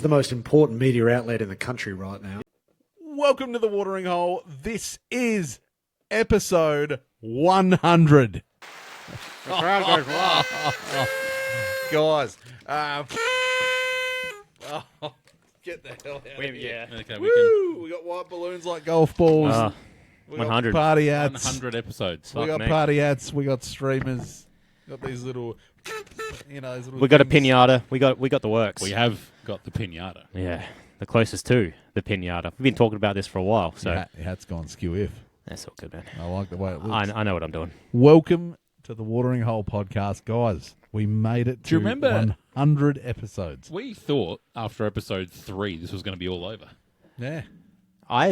The most important media outlet in the country right now. Welcome to the Watering Hole. This is episode 100. The crowd goes wild. Guys, get the hell out of here. Yeah. Okay, Woo! We got white balloons like golf balls. We got 100. party we hats. 100 episodes. We got me. party hats. We got streamers. We got these little, these little We got a things. pinata. We got the works. We have got the pinata. Yeah, the closest to the pinata. We've been talking about this for a while, so Your hat's gone skew-if. that's all good, man. I like the way it looks. I know what I'm doing. Welcome to the Watering Hole podcast, guys. We made it Do you to remember- 100 episodes. We thought after episode 3 this was going to be all over. Yeah. I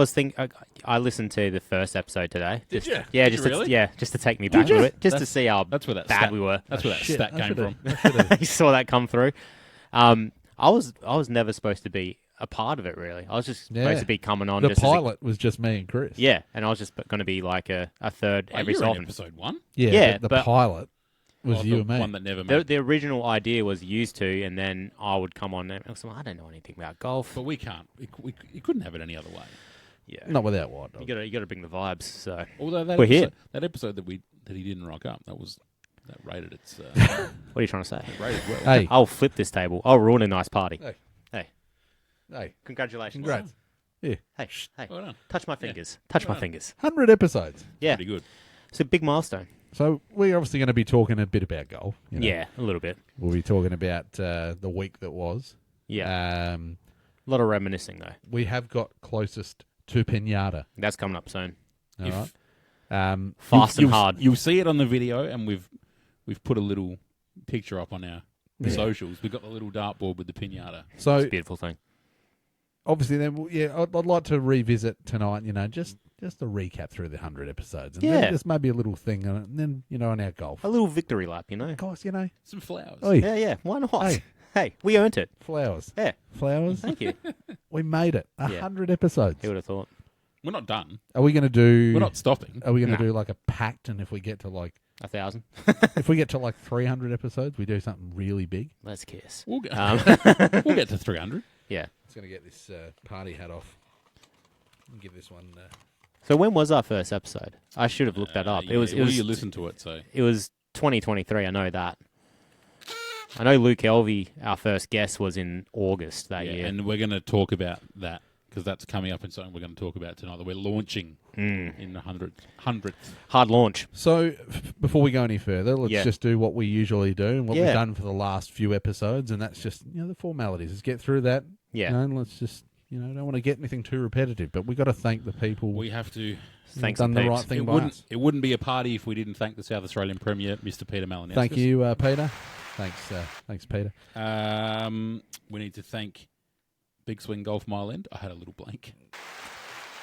listened to the first episode today. Did you? Yeah, Did you really? just to take me back to it, just to see how That's where that bad stat, we were. That's where that Shit, stat I came should've- from. I should've- You saw that come through. I was never supposed to be a part of it, really. I was just supposed to be coming on. The just pilot was just me and Chris. yeah, and I was just going to be like a third Wait, every you so were in often. episode 1? Yeah, the but- pilot was Oh, you the and me. one that never made. The original idea was used to, and then I would come on and I was like, I don't know anything about golf. But we can't. You couldn't have it any other way. Yeah, Not without White Dog. you got to bring the vibes. So Although that We're episode, here. that episode that he didn't rock up, that rated its what are you trying to say? rated well. Hey, I'll flip this table. I'll ruin a nice party. hey, Congratulations. congrats. Yeah, Hey, Well done. touch my fingers. Touch my Well done. fingers. 100 episodes. Yeah, Pretty good. it's a big milestone. So we're obviously going to be talking a bit about golf. you know. Yeah, a little bit. We'll be talking about the week that was. Yeah, a lot of reminiscing though. We have got closest to Pinata. That's coming up soon. All If- right. Fast and hard. You'll see it on the video, and we've put a little picture up on our socials. We've got the little dartboard with the pinata. So It's a beautiful thing. obviously, then, I'd like to revisit tonight. Just a recap through the 100 episodes, and Yeah. then just maybe a little thing, and then on our golf. A little victory lap, you know. Guys, Some flowers. oi, Yeah. Why not? Hey. Hey, we earned it. flowers, Yeah. flowers. Thank you. We made it. 100 episodes. Who would have thought? We're not done. Are we going to do? We're not stopping. Are we going to Nah. do like a pact? And if we get to 1,000. if we get to 300 episodes, we do something really big. Let's kiss. We'll get, Um, we'll get to 300. yeah. It's going to get this party hat off. And give this one. So when was our first episode? I should have looked that up. It was. you listen to it, so It was 2023. I know that. I know Luke Elvey, our first guest, was in August that year. and we're going to talk about that because that's coming up in something we're going to talk about tonight. That we're launching in the 100th. Hard launch. So before we go any further, let's Yeah. just do what we usually do and what Yeah. we've done for the last few episodes, and that's just the formalities. Let's get through that. Yeah. And let's just don't want to get anything too repetitive, but we got to thank the people. We have to. Thanks, done the peeps. right thing It by wouldn't. us. It wouldn't be a party if we didn't thank the South Australian Premier, Mr. Peter Malinowskis. Thank you, Peter. Thanks, Peter. We need to thank Big Swing Golf Mile End. I had a little blank.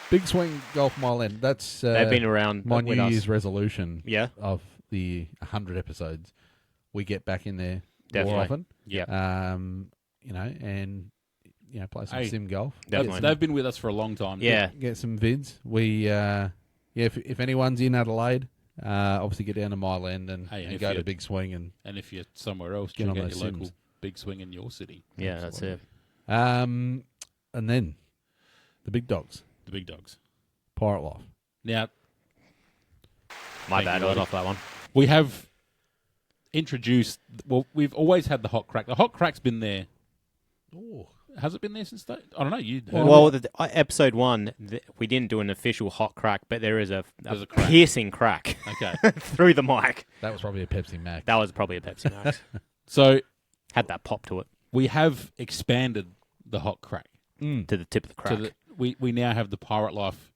Big Swing Golf Mile End. That's They've been around my with New us. Year's resolution Yeah, of the 100 episodes. We get back in there Definitely. more often. yeah, And play some Hey, sim golf. definitely. They've been with us for a long time. Yeah. Get some vids. We if anyone's in Adelaide, obviously get down to Mile End and, Hey, and if go you- to Big Swing and And if you're somewhere else, Get check on out those your local Sims. Big Swing in your city. yeah. That's it. and then the big dogs, The big dogs. Pirate Life. Now, My Thank bad. you, I was Lottie. off that one. we have introduced... Well, we've always had the hot crack. The hot crack's been there. Oh, Has it been there since... I don't know. You heard Well, of it? episode 1, we didn't do an official hot crack, but there is There's a crack. piercing crack Okay. through the mic. that was probably a Pepsi Max. That was probably a Pepsi Max. So Had that pop to it, we have expanded the hot crack. to the tip of the crack. So that we now have the Pirate Life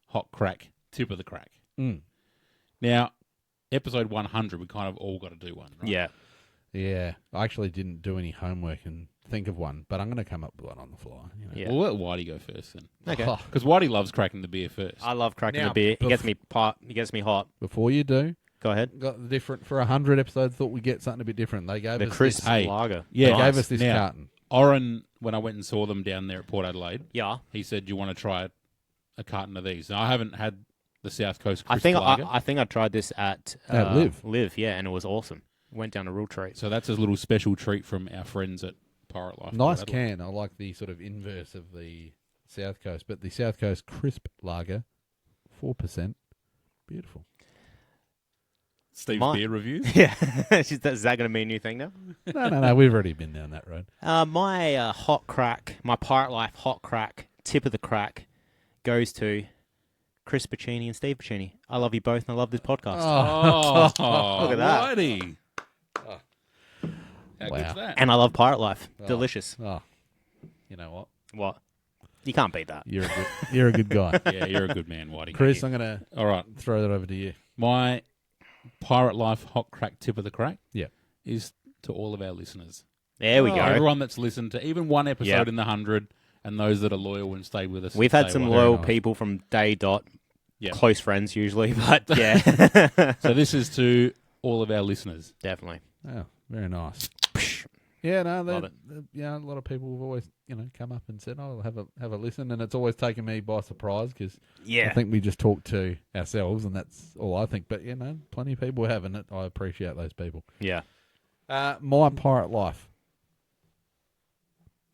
hot crack, tip of the crack. Mm. Now, episode 100, we kind of all got to do one, right? Yeah. Yeah, I actually didn't do any homework and think of one, but I'm going to come up with one on the fly. Yeah. We'll let Whitey go first then. Okay. Oh, Because Whitey loves cracking the beer first. I love cracking Now, the beer. It bef- gets me It gets me hot. before you do, Go ahead. got the different for 100 episodes. Thought we'd get something a bit different. They gave The us crisp this, Hey. lager. Yeah. They Nice. gave us this Now- carton. Oren, when I went and saw them down there at Port Adelaide, Yeah. he said, "Do you want to try a carton of these?" Now, I haven't had the South Coast I crisp think lager, I think I tried this at Live. Live, yeah, and it was awesome. Went down a real treat. so that's a little special treat from our friends at Pirate Life. Nice Adelaide. can. I like the sort of inverse of the South Coast, but the South Coast crisp lager, 4%. Beautiful. Steve's My- beer reviews. Yeah. Is that going to be a new thing now? No. We've already been down that road. My hot crack, my Pirate Life hot crack, tip of the crack, goes to Chris Pacini and Steve Pacini. I love you both, and I love this podcast. Oh, Look at that. Whitey. How Wow. good's that? And I love Pirate Life. Oh. Delicious. Oh, you know what? What? You can't beat that. You're a good guy. Yeah, you're a good man, Whitey. Chris, I'm going to All right. throw that over to you. My Pirate Life hot crack tip of the crack Yeah. is to all of our listeners. There we Oh, go. Everyone that's listened to even one episode Yep. in the 100 and those that are loyal and stay with us. We've had day some one. loyal nice. people from day dot. Yep. Close friends usually, but yeah. So this is to all of our listeners. Definitely. Oh, very nice. Yeah, no, Love it. Yeah, a lot of people have always, come up and said, "Oh, have a listen," and it's always taken me by surprise because Yeah. I think we just talk to ourselves, and that's all I think. But plenty of people have, and I appreciate those people. Yeah. My Pirate Life,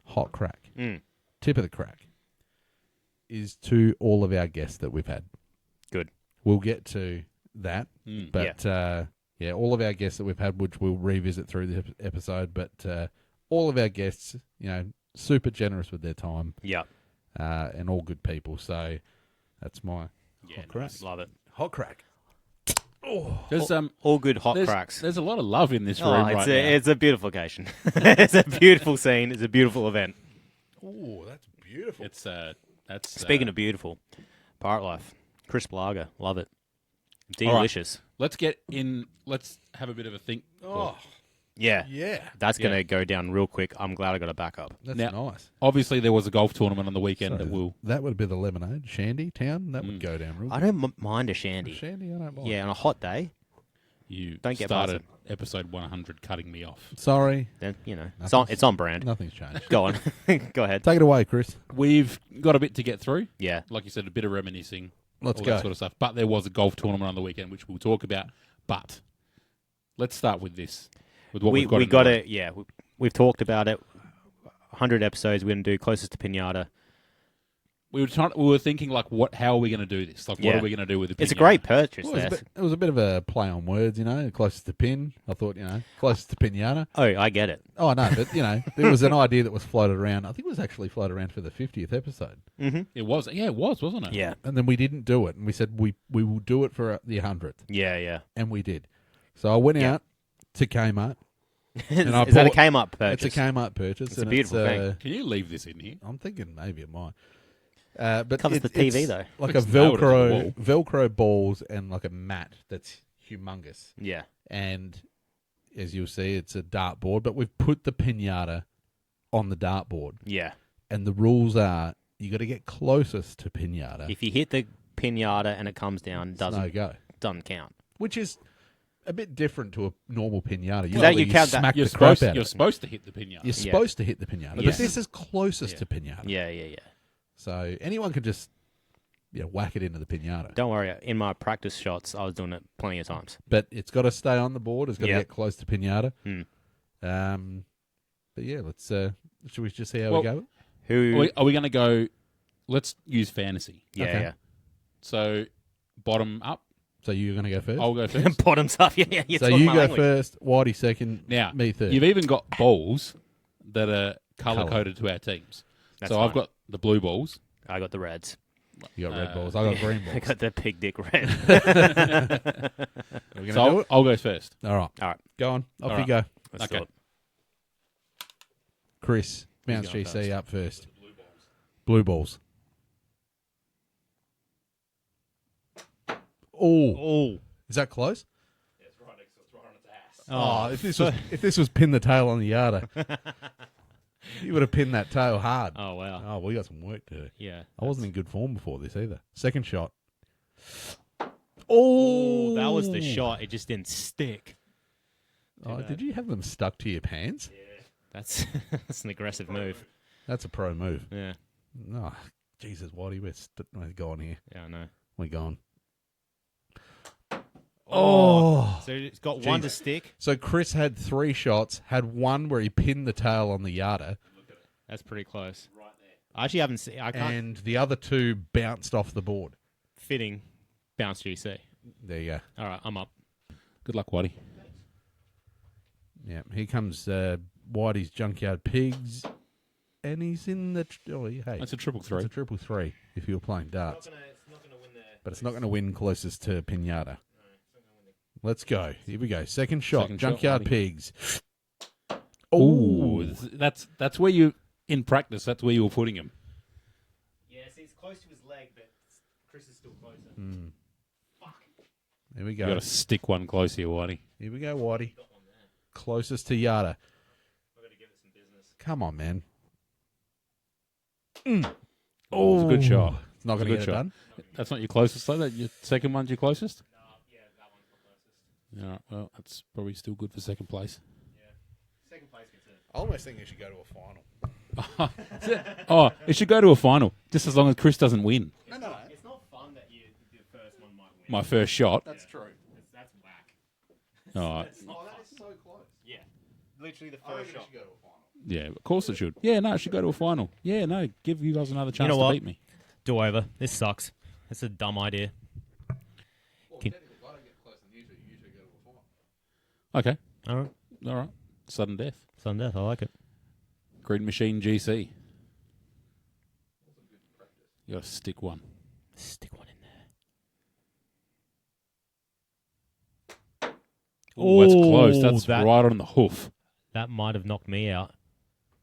hot crack, Mm. tip of the crack, is to all of our guests that we've had. Good. We'll get to that, Mm. but all of our guests that we've had, which we'll revisit through the episode, but all of our guests, super generous with their time, Yeah. and all good people. So that's my Yeah, hot crack. nice. Love it. Hot crack. There's All good hot there's, cracks. there's a lot of love in this room Oh, right it's now. it's a beautiful occasion. It's a beautiful scene. It's a beautiful event. Oh, that's beautiful. It's that's Speaking of beautiful, Pirate Life, crisp lager, love it. All right. Delicious. Let's get in. Let's have a bit of a think. Oh, Yeah. yeah. That's going Yeah. to go down real quick. I'm glad I got a backup. That's Now- nice. Obviously, there was a golf tournament on the weekend So that will. that would be the lemonade. Shandy Town, that would Mm. go down real I good. don't mind a shandy. Shandy, I don't mind. Yeah, on a hot day, You Don't get started episode 100 cutting me off. Sorry, then, it's Nothing's- on brand. nothing's changed. Go on. Go ahead. Take it away, Chris. We've got a bit to get through. Yeah. Like you said, a bit of reminiscing. Let's all go. that sort of stuff. But there was a golf tournament on the weekend, which we'll talk about. But let's start with this. With what We we've got. we in got mind. it. Yeah. We've talked about it. 100 episodes. We're going to do closest to Pinata. We were thinking like, how are we going to do this? Like, what Yeah. are we going to do with the? It's a Pinata? great purchase. Well, there. it was a bit of a play on words, closest to pin. I thought, closest to Pinata. Oh, I get it. Oh, no, but, there was an idea that was floated around. I think it was actually floated around for the 50th episode. Mm-hmm. It was. Yeah, it was, wasn't it? Yeah. And then we didn't do it. And we said we will do it for the 100th. Yeah. Yeah. And we did. So I went Yeah. out to Kmart. Is I that a bought- Kmart purchase? It's a Kmart purchase. It's a and beautiful thing. Can you leave this in here? I'm thinking maybe it might. But Covers the TV, it's though. like Looks a nailed it on the Velcro balls and like a mat that's humongous. Yeah. And as you'll see, it's a dartboard, but we've put the pinata on the dartboard. Yeah. And the rules are you got to get closest to pinata. If you hit the pinata and it comes down, It's no doesn't go. count. Which is a bit different to a normal pinata. Is that you count that- smack You're the crap supposed. out You're of it. supposed to hit the pinata. You're supposed to hit the pinata, but Yes. this is closest Yeah. to pinata. Yeah. So anyone can just whack it into the pinata. Don't worry. In my practice shots, I was doing it plenty of times. But it's got to stay on the board. It's got to Yep. get close to pinata. Hmm. But yeah, let's. Should we just see how Well, we go? Who? Are we going to go? Let's use fantasy. Yeah. okay. Yeah. So bottom up. So you're going to go 1st. I'll go first. Bottoms up. Yeah. You're so talking you my go language. first. Whitey second. Now me third. You've even got balls that are color coded to our teams. That's so I've fine. got the blue balls. I got the reds. You got red Uh, balls. I got green I balls. got the pig dick red. Are we going to So do it? I'll go first. All right. All right. Go on. Off All you go. Let's Okay. do it. Chris, Bounce going GC first? up first. Blue balls. Oh, Oh. is that close? Oh, If this was pin the tail on the yarder, you would have pinned that tail hard. Oh, wow. Oh, we got some work to do. Yeah. I wasn't in good form before this either. Second shot. Oh, that was the shot. It just didn't stick. Oh, bad. did you have them stuck to your pants? That's that's an aggressive move. That's a pro move. Yeah. Oh, Jesus, Whitey, we're going here. Yeah, I know. We're going. Oh. So it's got one to stick. So Chris had 3 shots, had one where he pinned the tail on the Yada, That's pretty close. Right there. I actually haven't seen. I can't. and the other 2 bounced off the board. Fitting. Bounce GC. There you go. All right, I'm up. Good luck, Waddy. Yeah, here comes Whitey's Junkyard Pigs, and he's in the... hey, That's a triple three. it's a triple 3 if you were playing darts. It's not going to win there. But it's not going to win closest to Pinata. Let's go. Here we go. Second shot. Second shot, Junkyard Waddy. Pigs. Ooh, that's where you, in practice, that's where you were putting him. Yeah, see, it's close to his leg, but Chris is still closer. Fuck. Here we You go. got to stick one close here, Waddy. Here we go, Whitey. Closest to Yada. I've got to give it some business. Come on, man. Oh, it's a good shot. It's not going to It's a get good it shot. done. That's not your closest, though? That your second one's your closest? Yeah, that one's the closest. All right, well, that's probably still good for second place. Second place gets it. I almost think you should go to a final. Oh, it should go to a final, just as long as Chris doesn't win. It's not fun that the first one might win. My first shot. That's true. That's whack. All right. Oh, that is so close. Yeah. Literally the I first reckon it shot. should go to a final. Yeah, of course it should. Yeah, no, it should go to a final. Yeah, no, give you guys another chance know to what? beat me. Do over. This sucks. That's a dumb idea. Well, Can- technically, if I don't get close than you two go to a final. Okay, All right. all right. Sudden death. Sudden death. I like it. Green Machine GC. You got to stick one. Stick one in there. Oh, that's close. That's that- right on the hoof. That might have knocked me out.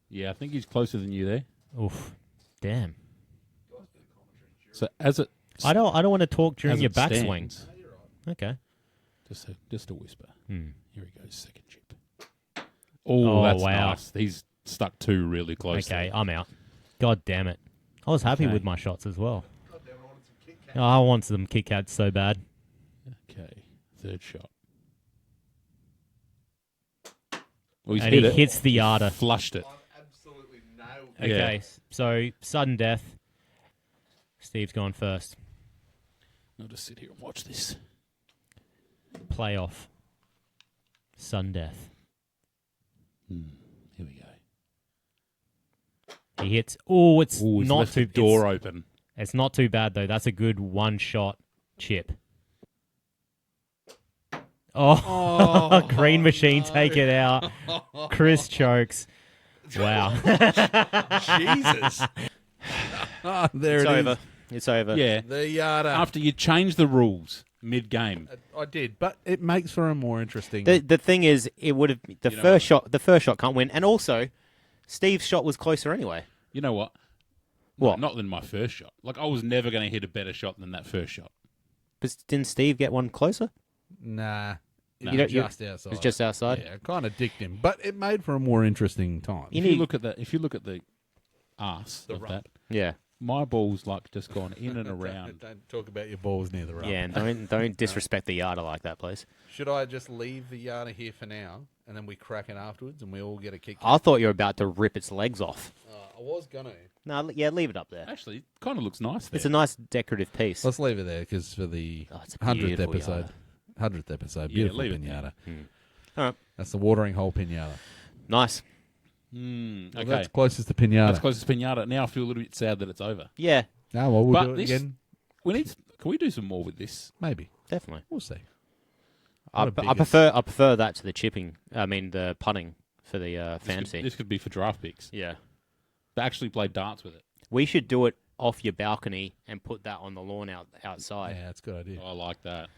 Yeah, I think he's closer than you there. Oof. Damn. So as it, I don't want to talk during as your it backswing. stands- Okay. just a whisper. Hmm. Here he goes, second chip. Oh, Oh, that's wow. nice. He's stuck 2 really close. Okay, I'm out. God damn it. I was happy Okay. with my shots as well. Oh, I want some Kit Kats so bad. Okay, third shot. Well, he's And hit he it. hits the Yada. Flushed it. Absolutely nailed it. Okay, Yeah. so sudden death. Steve's gone first. I'll just sit here and watch this. Playoff. Sudden death. Here we go. He hits. Oh, it's Oh, he's not left too. the door open. It's not too bad though. That's a good one-shot chip. Oh, Green Machine, take it out. Chris chokes. Wow. Jesus. There It's it is. over. It's over. Yeah. The Yada. After you change the rules mid-game. I did, but it makes for a more interesting... The thing is, it would have the first shot. The first shot can't win, and also, Steve's shot was closer anyway. You know what? What? No, not than my first shot. Like, I was never going to hit a better shot than that first shot. But didn't Steve get one closer? Nah. No. It You was don't- just outside. It's just outside. Yeah, kind of dicked him, but it made for a more interesting time. You If need- you look at the arse of rump. that, Yeah. my ball's like just gone in and around. Don't talk about your balls near the rump. Yeah, and don't disrespect the Yada like that, please. Should I just leave the Yada here for now, and then we crack it afterwards, and we all get a kick? I thought you were about to rip its legs off. I was gonna. No, yeah, leave it up there. Actually, it kind of looks nice there. It's a nice decorative piece. Let's leave it there because for the Oh, it's a 100th beautiful episode, Yada. 100th episode, Yeah, beautiful leave it pinata. All right, That's the watering hole pinata. nice. Okay. Well, that's closest to pinata. That's close to Pinata. Now I feel a little bit sad that it's over. Yeah, No, well, we'll But do it this- again. Can we do some more with this? Maybe. definitely. We'll see. I What a prefer that to the chipping. I mean the putting for the fantasy. This could be for draft picks. Yeah, They actually play darts with it. we should do it off your balcony and put that on the lawn outside. Yeah, that's a good idea. I like that.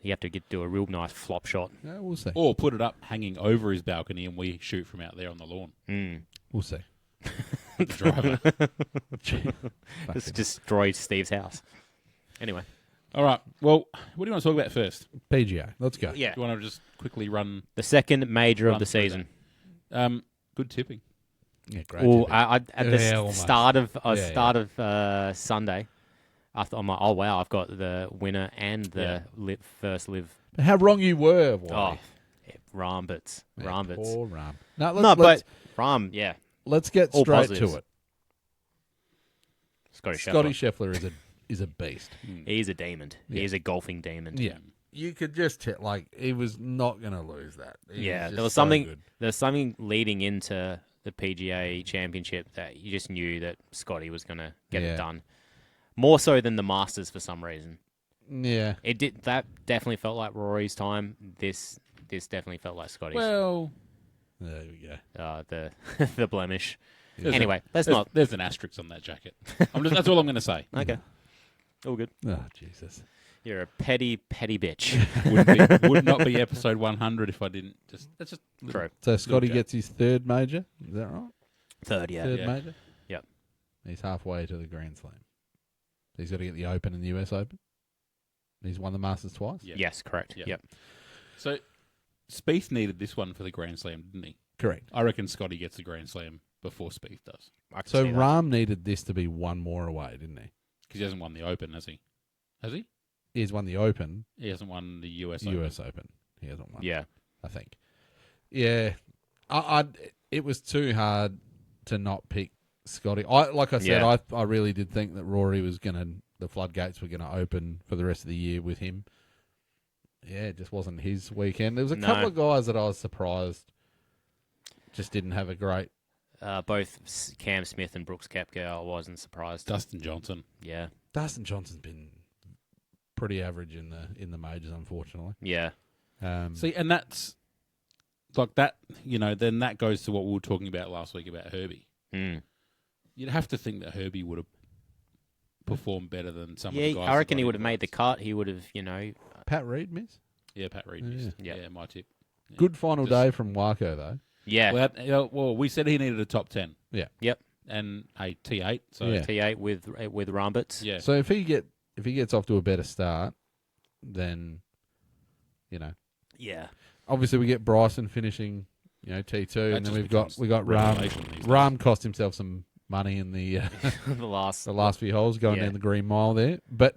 You have to do a real nice flop shot. Yeah, we'll see. Or put it up hanging over his balcony and we shoot from out there on the lawn. We'll see. The driver. This destroyed Steve's house. Anyway, All right. Well, what do you want to talk about first? PGA. Let's go. yeah, Do you want to just quickly run the second major of Run the through season. good tipping? Yeah, great. Well, tipping. at the Yeah, almost. start of Yeah, Sunday, I'm like, oh wow, I've got the winner and the first live. How wrong you were, Oh, Wally. yeah, Rambits. Poor Ram. No, No, but Ram, yeah, let's get all straight positives. to it. Scottie Scottie Scheffler. Scheffler is a beast. He's a demon. Yeah. He's a golfing demon. Yeah. you could just tell, like, he was not going to lose that. He Yeah, just there was so something. good. There was something leading into the PGA Championship that you just knew that Scottie was going to get Yeah. it done. More so than the Masters for some reason. Yeah. It did. That definitely felt like Rory's time. This definitely felt like Scottie's. Well, there we go. The blemish. There's Anyway, there's an asterisk on that jacket. That's all I'm going to say. Okay. All good. Oh, Jesus. You're a petty bitch. Would not be episode 100 if I didn't. That's just True. So Scotty joke. gets his third major. Is that right? Third, yeah. Third Yeah. major? Yep. He's halfway to the Grand Slam. He's got to get the Open and the US Open. He's won the Masters twice. Yeah. Yes, correct. Yeah. Yep. So Spieth needed this one for the Grand Slam, didn't he? Correct. I reckon Scotty gets the Grand Slam before Spieth does I can So see that. Rahm needed this to be one more away, didn't he? because he hasn't won the Open, has he? Has he? He's won the Open, He hasn't won the US Open. US Open. He hasn't won. Yeah. I think. Yeah, it was too hard to not pick Scotty. Like I said, Yeah. I really did think that Rory was the floodgates were gonna open for the rest of the year with him. Yeah, it just wasn't his weekend. There was a No. couple of guys that I was surprised just didn't have a great. Both Cam Smith and Brooks Koepka, I wasn't surprised. Dustin Johnson. Yeah. Dustin Johnson's been pretty average in the majors, unfortunately. Yeah. See, and that's like that. Then that goes to what we were talking about last week about Herbie. Mm. You'd have to think that Herbie would have performed better than some of Yeah, the guys. I reckon that he got would have in made the the cut. He would have, Pat Reed miss. Yeah, Pat Reed Yeah. missed. Yeah. Yeah, my tip. Yeah. Good final Just- day from Waco though. Yeah. Well, we said he needed a top 10. Yeah. Yep. And a T8. So Yeah. T8 with Rambits. yeah. So if he gets off to a better start, then Yeah. obviously we get Bryson finishing T2, That and then just we got becomes Ram. revelation these days. Ram cost himself some money in the the last. the last few holes going Yeah. down the green mile there. But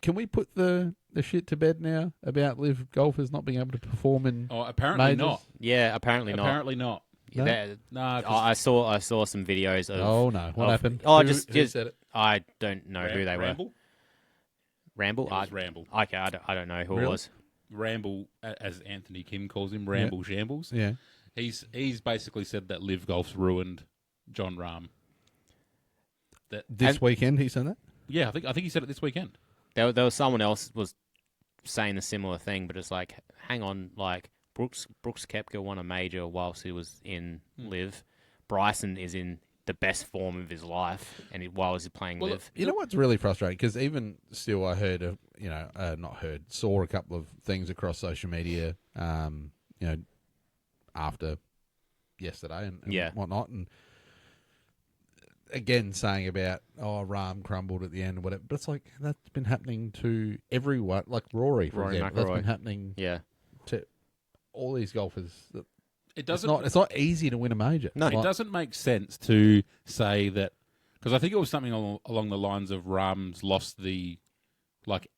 can we put the shit to bed now about live golfers not being able to perform in? Oh, apparently Majors? not. Yeah, apparently not. Apparently not. No? That- No, I saw some videos of. Oh no! What of- happened? Oh, Who just said it? I don't know who they were. Ramble? Ramble. It was Ramble. Okay, I don't know who it Really? was. Ramble, as Anthony Kim calls him, Ramble Shambles. Yeah. He's basically said that live golf's ruined John Rahm. This weekend he said that. Yeah, I think he said it this weekend. There was someone else was saying a similar thing, but it's like, hang on, like Brooks Koepka won a major whilst he was in Live. Bryson is in the best form of his life, and while he's playing Well, Live. You know what's really frustrating? Because even still, I heard saw a couple of things across social media, after yesterday and Yeah. whatnot, and again saying about Rahm crumbled at the end or whatever. But it's like that's been happening to everyone, like Rory, for Rory example. That's McIlroy. been happening Yeah, to all these golfers. It It's doesn't. not easy to win a major. No. It Like, doesn't make sense to say that, because I think it was something along the lines of Rahm's lost the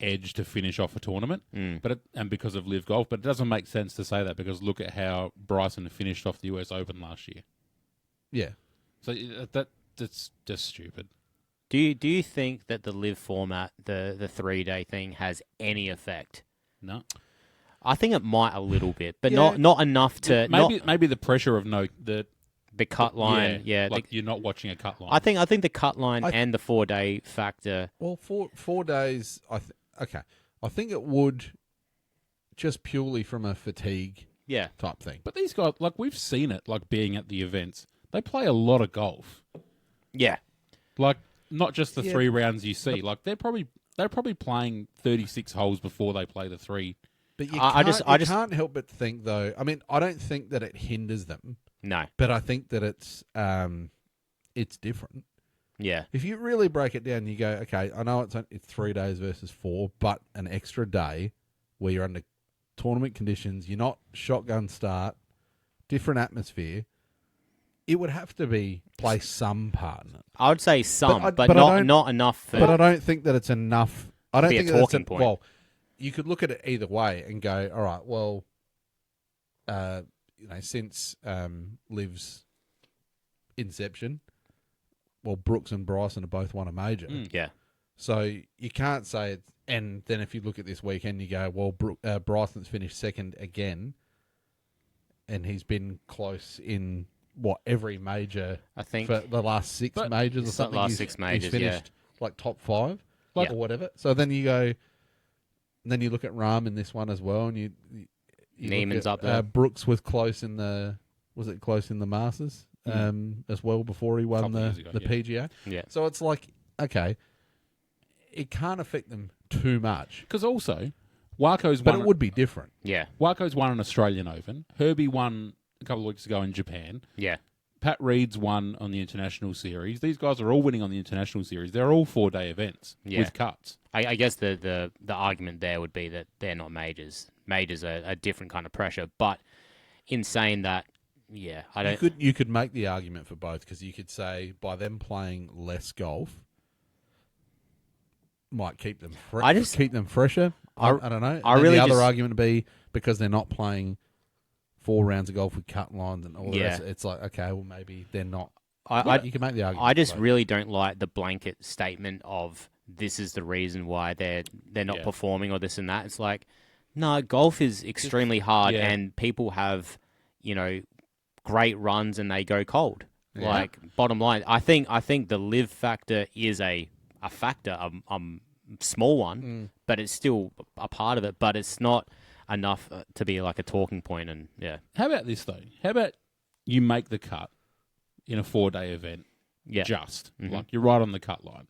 edge to finish off a tournament, and because of live golf. But it doesn't make sense to say that because look at how Bryson finished off the US Open last year. yeah. So that's just stupid. Do you think that the Live format, the 3-day thing, has any effect? No, I think it might a little bit, but Yeah. not enough to maybe the pressure of the cut line. Yeah, you're not watching a cut line. I think the cut line and the 4-day factor. Well, 4 days. I think it would just purely from a fatigue Yeah, type thing. But these guys, we've seen it, being at the events, they play a lot of golf. yeah. Not just the Yeah. 3 rounds you see. They're probably playing 36 holes before they play the 3. But you I can't, just- can't help but think, though. I mean, I don't think that it hinders them, No. but I think that it's different. Yeah. If you really break it down, you go, okay, I know it's 3 days versus 4, but an extra day where you're under tournament conditions, you're not shotgun start, different atmosphere. It would have to play some part in it. I would say some, I but don't- not enough for. But I don't think that it's enough. I don't Be a think that it's talking point. Well, you could look at it either way and go, all right, well, since Liv's inception, well, Brooks and Bryson have both won a major. yeah. So you can't say it's And then if you look at this weekend, you go, well, Bryson's finished second again, and he's been close in every major. I think for the last six majors or it's the something. last six majors, he's finished like top 5, Yeah. or whatever. So then you go, then you look at Rahm in this one as well, and you Neiman's look at, up there. Brooks was close in the Masters as well before he won Couple the years ago, PGA. Yeah. So it's like, okay, it can't affect them too much, Because also, Waco's but won. it would be different. Yeah. Waco's won an Australian Open. Herbie won a couple of weeks ago in Japan. Yeah. Pat Reed's won on the International Series. These guys are all winning on the International Series. They're all 4-day events with cuts. I guess the argument there would be that they're not majors. Majors are a different kind of pressure. But in saying that, yeah, I don't. You could make the argument for both, because you could say by them playing less golf might keep them keep them fresher. I don't know. I And really the other just- argument would be because they're not playing 4 rounds of golf with cut lines and all the rest. It's like, okay, well, maybe they're not. You can make the argument. I just for both. really don't like the blanket statement of this is the reason why they're not performing or this and that. It's like, no, golf is extremely hard, and people have, great runs and they go cold. Yeah. Like, bottom line, I think the live factor is a factor, a small one, but it's still a part of it. But it's not enough to be like a talking point. And yeah, How about this, though? How about you make the cut in a 4-day event? yeah, Like you're right on the cut line.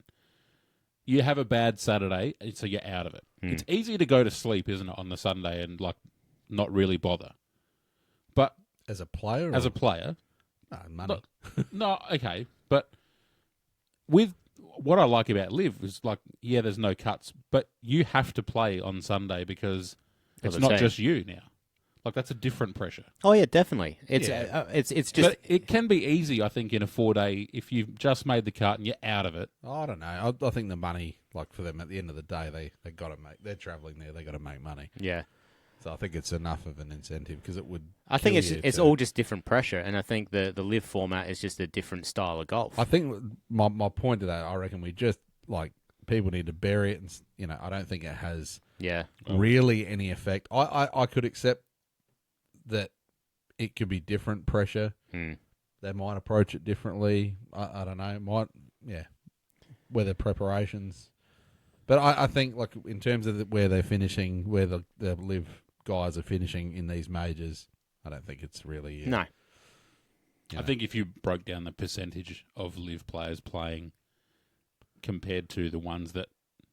You have a bad Saturday, so you're out of it. It's easy to go to sleep, isn't it, on the Sunday and like not really bother. But as a player, as a player, money. no, okay. But with what I like about Live is like, there's no cuts, but you have to play on Sunday because it's the not team. just you now. Like that's a different pressure. oh yeah, definitely. It's it's just But it can be easy, I think, in a 4-day if you've just made the cut and you're out of it. I don't know. I think the money, like for them, at the end of the day, they got to make. They're travelling there. They got to make money. yeah. So I think it's enough of an incentive, because it would. I think kill you it's to- all just different pressure, and I think the live format is just a different style of golf. I think my point to that, I reckon we just like people need to bury it, and I don't think it has yeah, really any effect. I could accept that it could be different pressure. They might approach it differently. I don't know. Whether preparations. But I think, like, in terms of where they're finishing, where the live guys are finishing in these majors, I don't think it's really... no, I think if you broke down the percentage of Live players playing compared to the ones that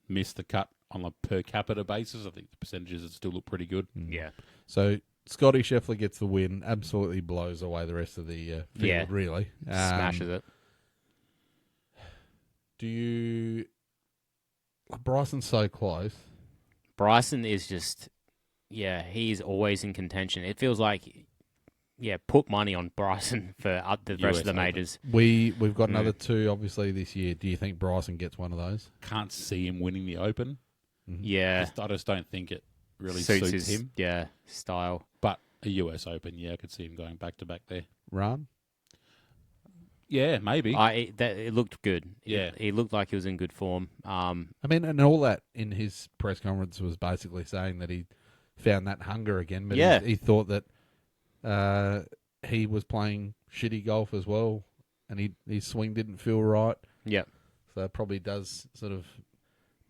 miss the cut on a per capita basis, I think the percentages would still look pretty good. yeah, So Scottie Scheffler gets the win, absolutely blows away the rest of the field, really. smashes it. Do you... Bryson's so close. Bryson is just, he's always in contention. It feels like, put money on Bryson for the rest US of the Open. majors. We've got another 2, obviously, this year. Do you think Bryson gets one of those? Can't see him winning the Open. Yeah, I just don't think it really suits his him. style. But a US Open, I could see him going back-to-back there. Run? Yeah, maybe. It looked good. Yeah. He looked like he was in good form. I mean, and all that in his press conference was basically saying that he found that hunger again. But he thought that he was playing shitty golf as well, and his swing didn't feel right. Yeah. So it probably does sort of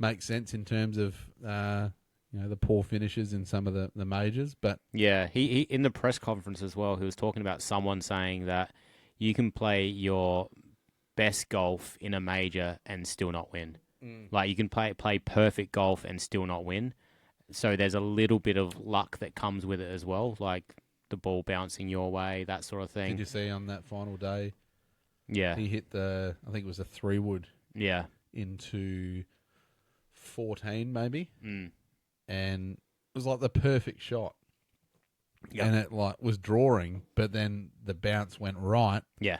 make sense in terms of the poor finishes in some of the majors. But Yeah, he in the press conference as well, he was talking about someone saying that you can play your best golf in a major and still not win. Like, you can play perfect golf and still not win. So there's a little bit of luck that comes with it as well, like the ball bouncing your way, that sort of thing. did you see on that final day, Yeah, he hit I think it was a 3-wood yeah, into 14 maybe, mm. and it was like the perfect shot. Yep. And it like was drawing, but then the bounce went right yeah.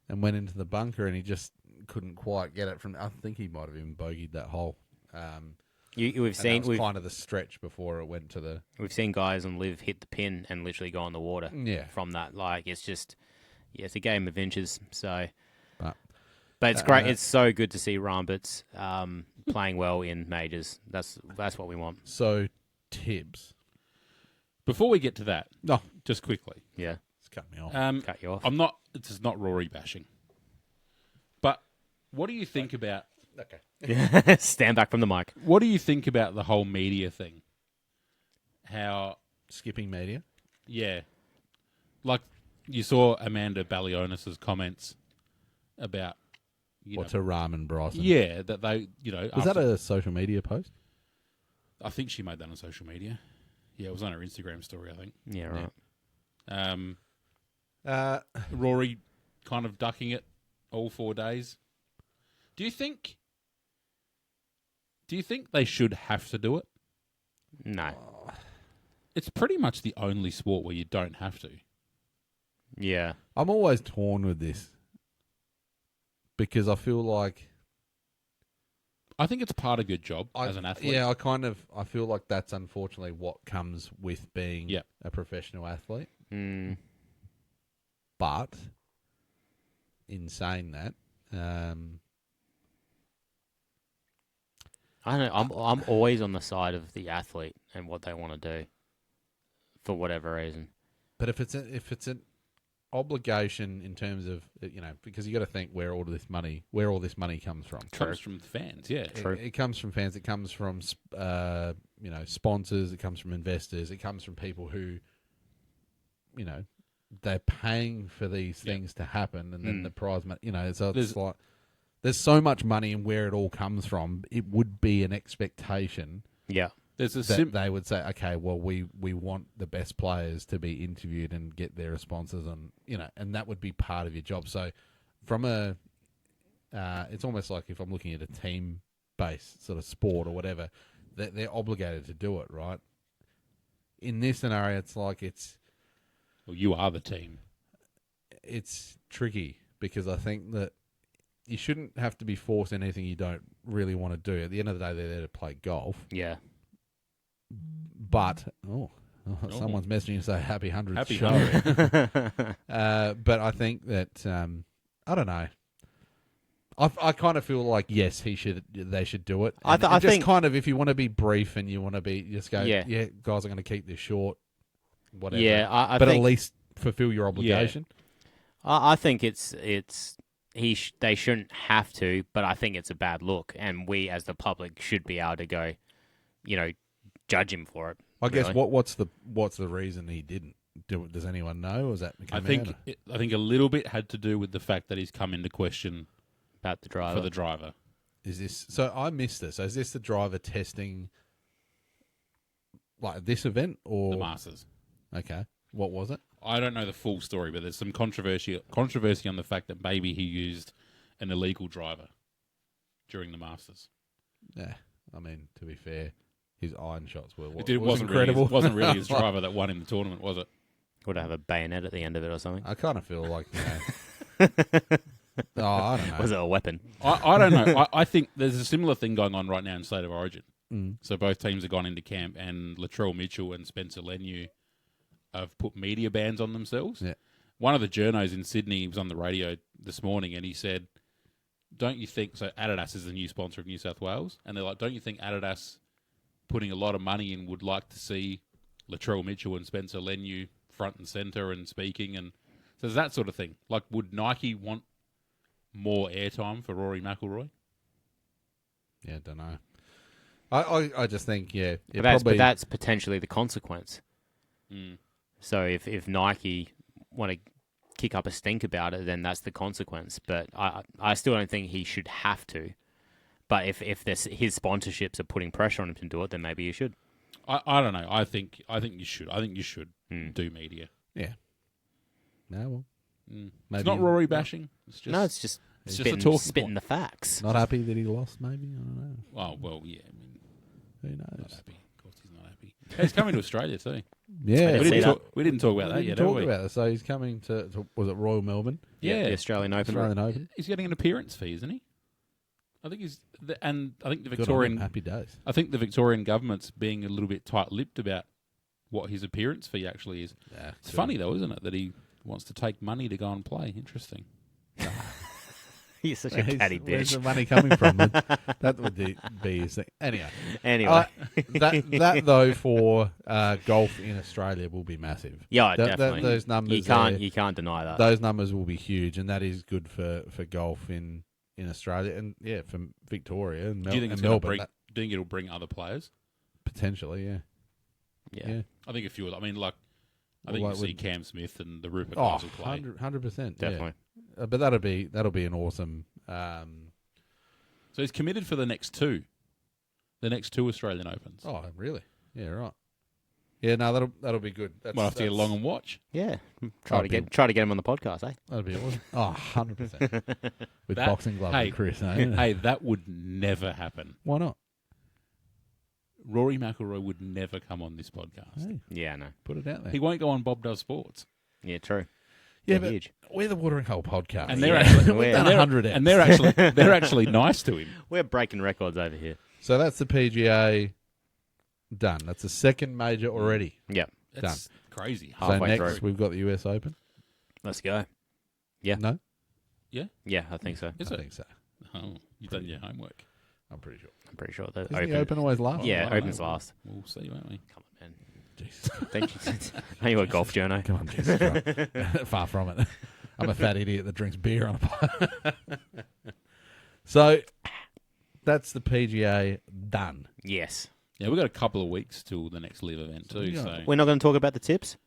and went into the bunker, and he just couldn't quite get it from. I think he might have even bogeyed that hole. We've seen that was kind of the stretch before it went to the. we've seen guys on live hit the pin and literally go on the water. Yeah. From that, like, it's just it's a game of inches. So But But it's great. It's so good to see Rambits playing well in majors. That's what we want. So, Tibbs. Before we get to that, No, just quickly, Yeah, it's cut me off. cut you off. I'm not. This is not Rory bashing, but what do you think about? Okay. Stand back from the mic. What do you think about the whole media thing? How? Skipping media. Yeah, like you saw Amanda Ballionis's comments about. What's a Ram and Bryson? Yeah, that they, Was that a social media post? I think she made that on social media. Yeah, it was on her Instagram story, I think. Yeah, right. Rory kind of ducking it all 4 days. Do you think they should have to do it? No. It's pretty much the only sport where you don't have to. Yeah. I'm always torn with this because I feel like I think it's part of your job as an athlete. Yeah, I feel like that's unfortunately what comes with being a professional athlete. Mm. But in saying that, I don't know. I'm always on the side of the athlete and what they want to do, for whatever reason. but if it's an obligation in terms of because you got to think where all this money comes from. It comes from fans, yeah. True. It comes from fans. It comes from sponsors. It comes from investors. It comes from people who they're paying for these things to happen, and then the prize money. So it's like there's so much money, and where it all comes from, it would be an expectation. Yeah. There's a that they would say, okay, well, we want the best players to be interviewed and get their responses on, and that would be part of your job. So from it's almost like if I'm looking at a team-based sort of sport or whatever, they're obligated to do it, right? In this scenario, it's like well, you are the team. It's tricky because I think that you shouldn't have to be forced anything you don't really want to do. At the end of the day, they're there to play golf. Yeah. But someone's messaging to say happy 100th Happy show. 100th. But I think that I don't know. I kind of feel like yes, they should do it. I And just think kind of if you want to be brief and you want to be just go Yeah. guys, I'm going to keep this short. Whatever. Yeah, I but think, at least fulfill your obligation. I think they shouldn't have to, but I think it's a bad look, and we as the public should be able to go, judge him for it. I guess really. what's the reason he didn't do it? Does anyone know? Or is that I think a little bit had to do with the fact that he's come into question About the driver. for the driver. is this? So I missed this. So is this the driver testing like this event or The Masters. Okay, what was it? I don't know the full story, but there's some controversy on the fact that maybe he used an illegal driver during the Masters. Yeah, I mean to be fair, his iron shots were It wasn't incredible. Really, it wasn't really his driver that won in the tournament, was it? Would have a bayonet at the end of it or something? I kind of feel like oh, I don't know. Was it a weapon? I don't know. I think there's a similar thing going on right now in State of Origin. Mm. So both teams have gone into camp, and Latrell Mitchell and Spencer Leniu have put media bans on themselves. Yeah. One of the journos in Sydney was on the radio this morning, and he said, don't you think... So Adidas is the new sponsor of New South Wales, and they're like, don't you think Adidas putting a lot of money in would like to see Latrell Mitchell and Spencer Leniu front and centre and speaking? And so there's that sort of thing. Like, would Nike want more airtime for Rory McIlroy? Yeah, don't know. I just think But that's potentially the consequence. Mm. So if Nike want to kick up a stink about it, then that's the consequence. But I still don't think he should have to. But if his sponsorships are putting pressure on him to do it, then maybe he should. I don't know. I think you should. I think you should do media. Yeah. No, well, It's maybe not Rory bashing. It's just It's just just a spitting, talking spitting point. the facts. not happy that he lost. Maybe I don't know. well, yeah. I mean, Who not knows? happy. Of course, he's not happy. He's coming to Australia too. Yeah, didn't see that. We didn't talk about that We yet, didn't have talk we? about it. So he's coming to was it Royal Melbourne? Yeah. The Australian Open. Australian Open. He's getting an appearance fee, isn't he? I think I think the Good on him. Victorian. Happy days. I think the Victorian government's being a little bit tight-lipped about what his appearance fee actually is. Yeah, It's funny though, isn't it, that he wants to take money to go and play? Interesting. You're such a catty Where's the bitch. money coming from? That would be his thing. Anyway, Anyway, that though for golf in Australia will be massive. yeah, definitely. Those numbers, you can't deny that. those numbers will be huge, and that is good for golf in Australia, and yeah, for Victoria and, Do you think and it's going to Melbourne. bring? Do you think it'll bring other players? Potentially, yeah. yeah. I think a few. I mean, like, I think Well, you like see Cam Smith and the Rupert Oh, guys will play. 100%. Definitely. Yeah. But that'll be an awesome. So he's committed for the next two Australian Opens. Oh, really? Yeah, right. Yeah, no, that'll be good. Might have to get along and watch. Yeah. Try to get him on the podcast, eh? That'll be awesome. Oh, 100%. With That- boxing gloves hey, and Chris. Eh? Hey, that would never happen. Why not? Rory McIlroy would never come on this podcast. Hey, Yeah, no. put it out there. He won't go on Bob Does Sports. Yeah, true. Yeah, They're but huge. we're the Watering Hole podcast. And they're Yeah. actually We're- done 100 and they're actually nice to him. We're breaking records over here. So that's the PGA done. That's the second major already. Yeah. That's crazy. So Halfway next through. we've got the US Open. Let's go. Yeah. No? Yeah, I think so. Is I it? think so. Oh, you've done your homework. I'm pretty sure. I'm pretty sure that Isn't open. the Open always last? Yeah, I don't opens know. last. We'll see, won't we? Come on, man. Jesus. Thank you. Are you a golf journo? Come on, Jesus. Far from it. I'm a fat idiot that drinks beer on a So that's the PGA done. Yes. Yeah, we've got a couple of weeks till the next live event too. Yeah. So We're not going to talk about the tips?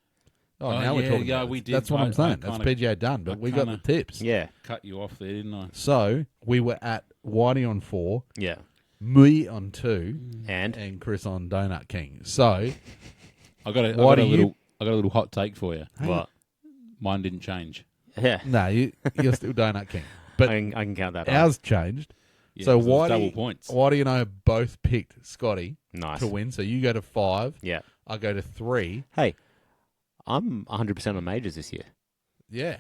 Oh, Oh, now we're yeah, talking yeah, about we it. did. That's what I- I'm saying. I That's kinda- PGA done, but I we got the kinda- tips. Yeah. cut you off there, didn't I? So we were at Whitey on 4, Yeah. me on 2, And Chris on Donut King. So I got a Why do you- little hot take for you. what? Mine didn't change. Yeah. no, you're still Donut King. But I can count that. ours changed. Yeah, So 'cause it was why double points? Whitey and I both picked Scottie Nice. to win. So you go to 5, Yeah. I go to 3. Hey, I'm 100% on majors this year. Yeah.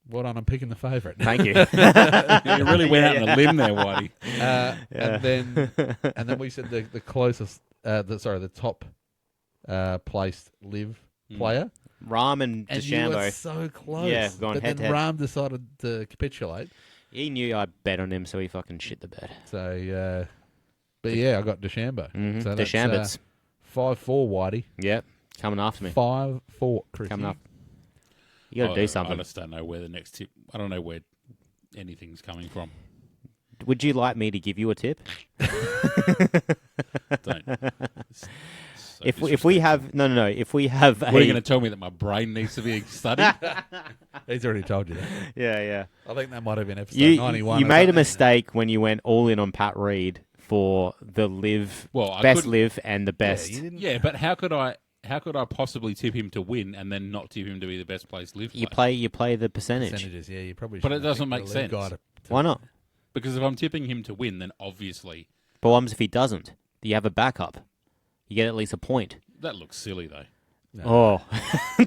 Well done, I'm picking the favourite. Thank you. You really went out on a limb there, Whitey. And then we said the closest, the top placed live player. Rahm and And you were DeChambeau. so close. Yeah, going but then head-to-head. Rahm decided to capitulate. He knew I bet on him, so he fucking shit the bed. So, but yeah, I got DeChambeau. Mm-hmm. So that's, DeChambeau. 5-4, Whitey. Yep. Coming after me. 5-4, Chris. Coming up. You got to do I something. just don't know where the next tip. I don't know where anything's coming from. Would you like me to give you a tip? Don't. It's so If we disrespectful. have no. If we have What are you going to tell me that my brain needs to be studied? He's already told you that. yeah. I think that might have been episode You 91. you or made a something. mistake when you went all in on Pat Reed for the live Well, I best couldn't- live and the Yeah, best. you didn't. Yeah, but how could I possibly tip him to win and then not tip him to be the best place live You player? you play the percentage. Percentages, yeah, you probably. But it shouldn't doesn't pick make the lead sense. guy to- Why not? Because if I'm tipping him to win, then obviously But what happens if he doesn't? You have a backup. You get at least a point. that looks silly though. No. Oh,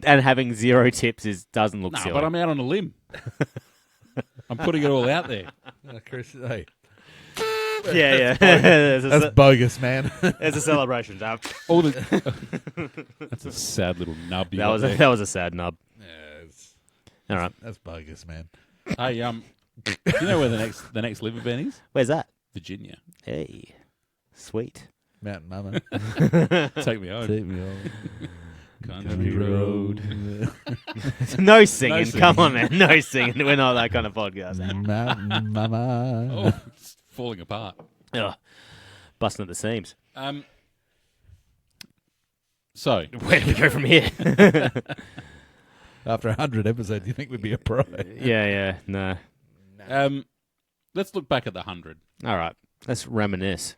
and having 0 tips doesn't look No, silly. but I'm out on a limb. I'm putting it all out there. Chris, hey, yeah. there's, that's bogus, man. there's a celebration, Dab. All the that's a sad little nub. You That got was there. that was a sad nub. Yeah, All right, that's bogus, man. Hey, do you know where the next live event is? where's that? Virginia. Hey, sweet. Mountain Mama, Take me home. take me on Country road. No singing. No singing. Come on, man. No singing. We're not that kind of podcast. Mountain Mama. Oh, it's falling apart. Ugh. Busting at the seams. So Where do we go from here? After 100 episodes, you think we'd be a pro? yeah. No. let's look back at the 100. All right. Let's reminisce.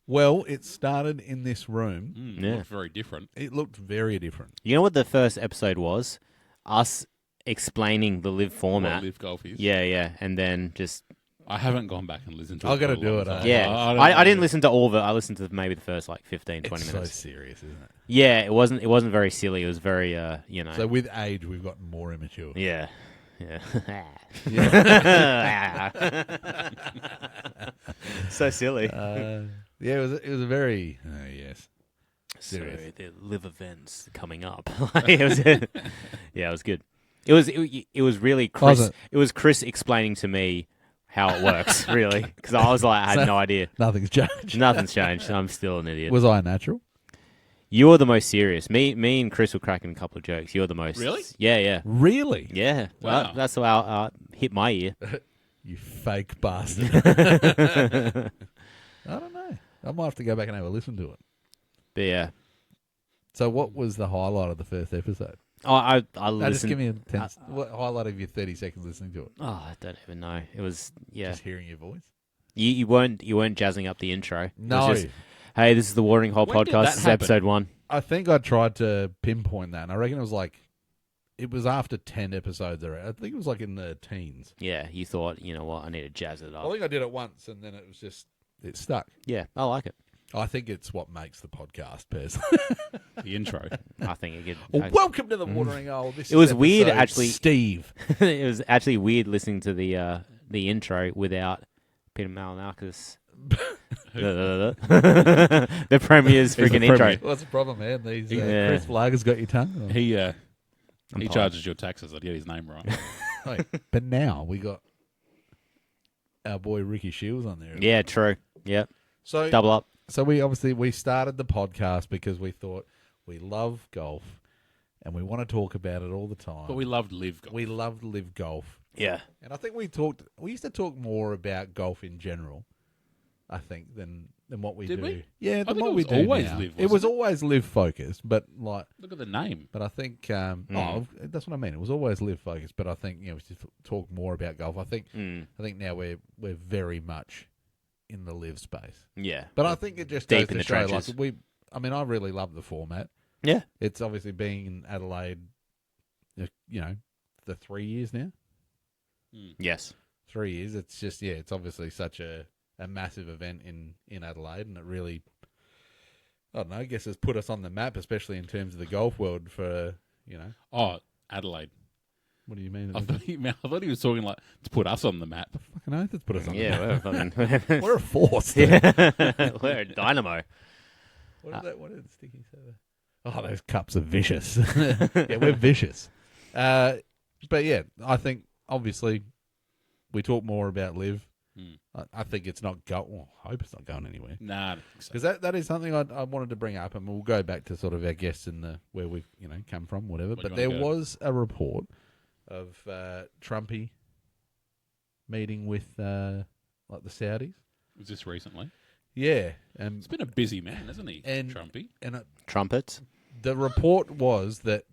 Well, it started in this room. Yeah. Looked very different. It looked very different. You know what the first episode was? Us explaining the live What format. live golf is. Yeah. And then just... I haven't gone back and listened to it. I've gotta for a do long it, time. Yeah. don't I know. didn't listen to all of it. I listened to maybe the first 15, 20 It's minutes. so serious, isn't it? Yeah, it wasn't very silly. It was very, you know... So with age, we've gotten more immature. Yeah. So silly. Yeah, it was a very yes. So Serious. the live events coming up. It was, yeah, it was good. It was really Chris. Was it? It was Chris explaining to me how it works, really, because I was like, I had no idea. Nothing's changed. Nothing's changed. I'm still an idiot. Was I natural? You're the most serious. Me and Chris were cracking a couple of jokes. You're the most. Really? Yeah. Really? Yeah. Wow. Well, that's how hit my ear. You fake bastard. I don't know. I might have to go back and have a listen to it. But yeah. So, what was the highlight of the first episode? Oh, I No, listened. just give me what highlight of your 30 seconds listening to it? Oh, I don't even know. It was Just hearing your voice? You weren't jazzing up the intro. It was No. just, hey, this is the Watering Hole When did podcast. that This is happen? episode 1. I think I tried to pinpoint that, and I reckon it was after 10 episodes. I think it was like in the teens. Yeah, you thought, you know what, I need to jazz it I up. think I did it once, and then it stuck. Yeah, I like it. I think it's what makes the podcast, personally. The intro. I think it Well, welcome to the Watering Hole. It was weird, actually. Steve. it was actually weird listening to the intro without Peter Malinakis. the Premier's He's the freaking intro. Premier. What's the problem, man? These Yeah. Chris Lager's got your tongue. He tired. charges your taxes. I get his name right. Right. But now we got our boy Ricky Shields on there. Yeah, true. Yep. So Double up. So we started the podcast because we thought we love golf and we want to talk about it all the time. But we loved live golf. we love live golf. Yeah. And I think we used to talk more about golf in general, I think, than what we Did do. we? Yeah, I than think what it we was do always now. live, It was wasn't it? always live focused, but Look at the name. I think that's what I mean. It was always live focused, but I think we should talk more about golf. I think now we're very much in the live space. Yeah. But I think it just Deep goes in to the show, trenches. I really love the format. Yeah. It's obviously being in Adelaide, the 3 years now. Yes. 3 years. It's just, it's obviously such a massive event in Adelaide, and it really, I don't know, I guess it's put us on the map, especially in terms of the golf world for, Oh, Adelaide. what do you mean? I thought he was talking like to put us on the map. Fucking oath, it's put us on the Yeah, map. we're fucking. We're a force. We're a dynamo. What did Sticky say there? Oh, those cups are vicious. Yeah, we're vicious. But yeah, I think obviously we talk more about live. I think it's not I hope it's not going anywhere. Nah, I don't think so. Because that is something I wanted to bring up, and we'll go back to sort of our guests and where we've come from, whatever. Where do But you there wanna go? was a report of Trumpy meeting with like the Saudis. Was this recently? Yeah, He's been a busy man, hasn't he, And- Trumpy? and Trumpets. the report was that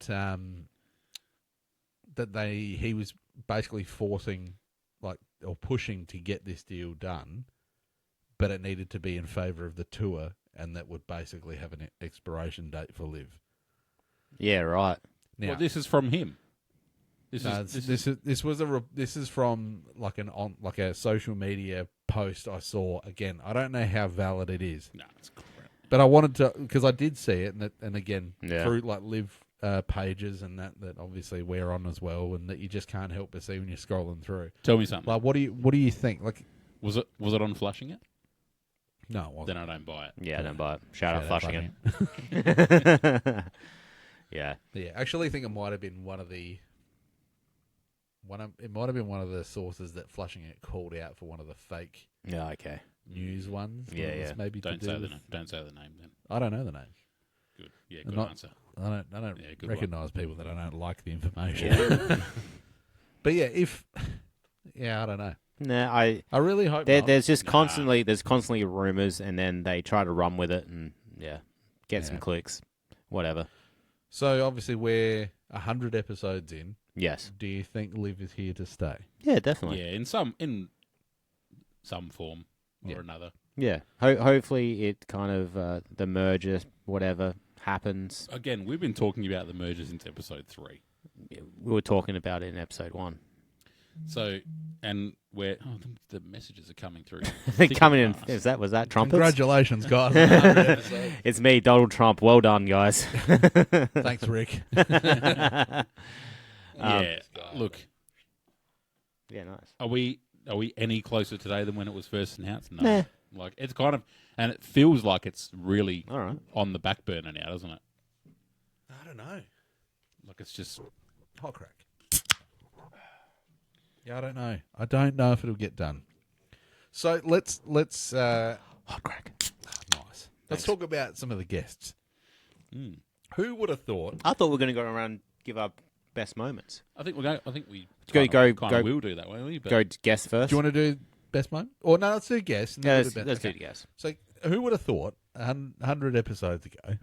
he was basically forcing or pushing to get this deal done, but it needed to be in favour of the tour, and that would basically have an expiration date for live. Yeah, right. Now, Well, this is from him. This is from like a social media post I saw. Again, I don't know how valid it is, No, it's crap. but I wanted to, because I did see it, and again Yeah. through like live pages and that obviously we're on as well, and that you just can't help but see when you're scrolling through. Tell me something. Like, what do you think? Like, Was it on Flushing it? no, it wasn't. Then I don't buy it. Yeah, I don't buy it. Shout out Shout out Flushing it. Yeah. Yeah, I actually think it might have been one of the sources that Flushing it called out for one of the fake Yeah, okay. news ones. Yeah, that was yeah. Maybe Don't to say do the with, name. Don't say the name then. I don't know the name. Good. Yeah, I'm good not- answer. I don't Yeah, good recognise people that I don't like the information. Yeah. But yeah, I don't know. Nah, I I really hope not. there's just Nah. constantly rumors, and then they try to run with it, and get some Yeah. clicks, whatever. So obviously we're 100 episodes in. Yes. Do you think Liv is here to stay? Yeah, definitely. Yeah, in some form or Yeah. another. Yeah. Hopefully it kind of the merger, whatever happens. Again, we've been talking about the merger since episode 3. We were talking about it in episode 1. So, and the messages are coming through. They coming in. Thick and Was that trumpets? Congratulations, guys. on 100 episodes. It's me, Donald Trump. Well done, guys. Thanks, Rick. fast. Yeah. Look, Yeah, nice. are we any closer today than when it was first announced? No. Nah. Like it's kind of, and it feels like it's really All right. on the back burner now, doesn't it? I don't know. Like it's just Hot crack. Yeah, I don't know. I don't know if it'll get done. So let's Hot crack. nice. Let's talk about some of the guests. Who would have thought? I thought we were going to go around and give our best moments. I think we're going. I think we Go- kind go- of will do that, won't we? But Go guest first. Do you want to do best moment? Or no, let's do guests. and then Yeah, we'll do let's best. do guess. So who would have thought 100 episodes ago,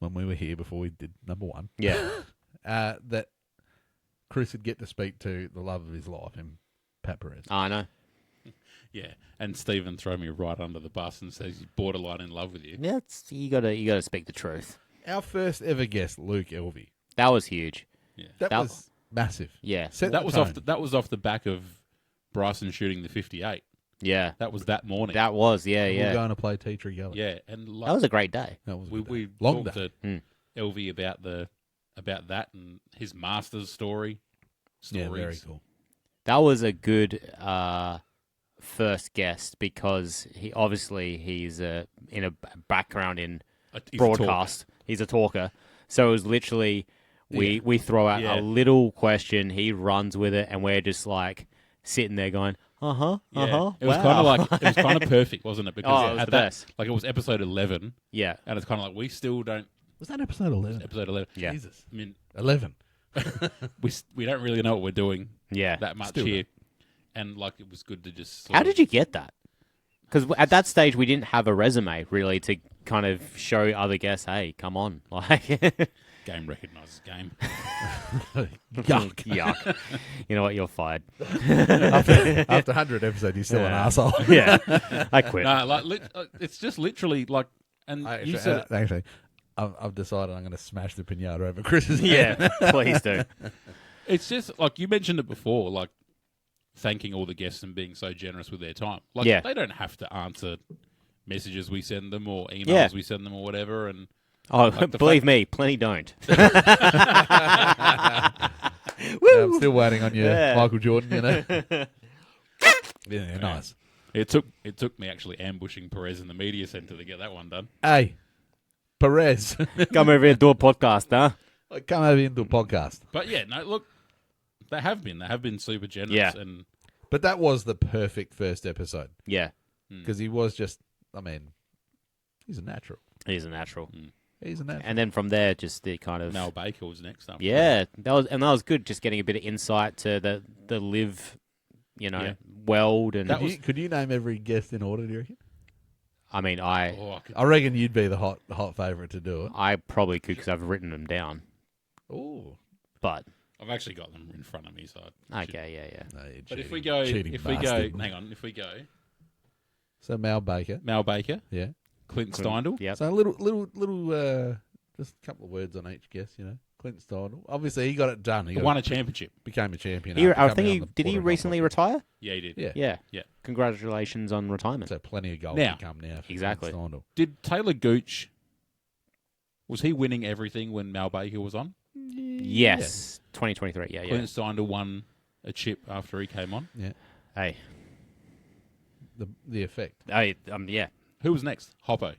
when we were here before we did number 1, Yeah. that Chris would get to speak to the love of his life, him, Pat Perez. I know. yeah, and Stephen throw me right under the bus and says he's borderline in love with you. Yeah, you gotta speak the truth. Our first ever guest, Luke Elvey. That was huge. That That- was massive. Yeah. Set That the was tone. that was off the back of Bryson shooting the 58. Yeah. That was that morning. That was, yeah, We're yeah. going to play Tea Tree Gully. yeah, and like, That was a great day. That was a we good day. we Long talked day. to LV about that and his Masters stories. Yeah, very cool. That was a good first guest because he's in a background in He's a broadcast. He's a talker. So it was literally we throw out Yeah. a little question, he runs with it, and we're just like sitting there going, Yeah. uh-huh. It was wow. kind of like it was kind of perfect, wasn't it? Because Oh, it was at the that, best. like it was episode 11, Yeah. and it's kind of like we still don't Was that episode 11? episode 11. Yeah. Jesus. I mean, 11. we don't really know what we're doing Yeah. that much Still here, and like it was good to just. How did you get that? Because at that stage we didn't have a resume really to kind of show other guests, hey, come on, like game recognizes game? Yuck. yuck. You know what? You're fired. After 100 episodes, you're still an Yeah. asshole. Yeah, I quit. No, like it's just literally like, and you said it. Actually, I've decided I'm going to smash the pinata over Chris's Yeah, head. please do. It's just like you mentioned it before, like thanking all the guests and being so generous with their time. Like Yeah. they don't have to answer messages we send them or emails Yeah. we send them or whatever. And Oh, Like the believe me, plenty don't. Yeah, I'm still waiting on you, Yeah. Michael Jordan, you know. Yeah, nice. it took me actually ambushing Perez in the media center to get that one done. Hey, Perez, Come over here and do a podcast, huh? come over into a podcast. But yeah, no, look, they have been super generous. Yeah. And But that was the perfect first episode Yeah, because he was just, I mean, he's a natural. he's a natural. He's a natural. And then from there, just the kind of Mel Baker was next up. yeah, that was good. Just getting a bit of insight to the live, Yeah. world, and Could you name every guest in order, do you reckon? I mean, Oh, I reckon you'd be the hot favourite to do it. I probably could because I've written them down. Oh. But I've actually got them in front of me, so I should- okay, yeah. No, you But if cheating- we go, cheating if we bastard. go, hang on, if we go, So Mal Baker, Mel Baker, yeah. Clint Steindl, Yep. So a little, just a couple of words on each guest, you know. Clint Steindl. Obviously, he got it done. He won a championship. became a champion. He, after I coming think on he the did. He borderline recently podcast. retire? Yeah, he did. Yeah. Yeah. Yeah. Congratulations on retirement. So plenty of goals Now- to come now. For Exactly. Clint Steindl. Did Taylor Gooch, was he winning everything when Mel Baker was on? Yes, 2023. Yeah, yeah. Clint Steindl won a chip after he came on. Yeah. Hey, The effect. yeah, Who was next? Hoppo.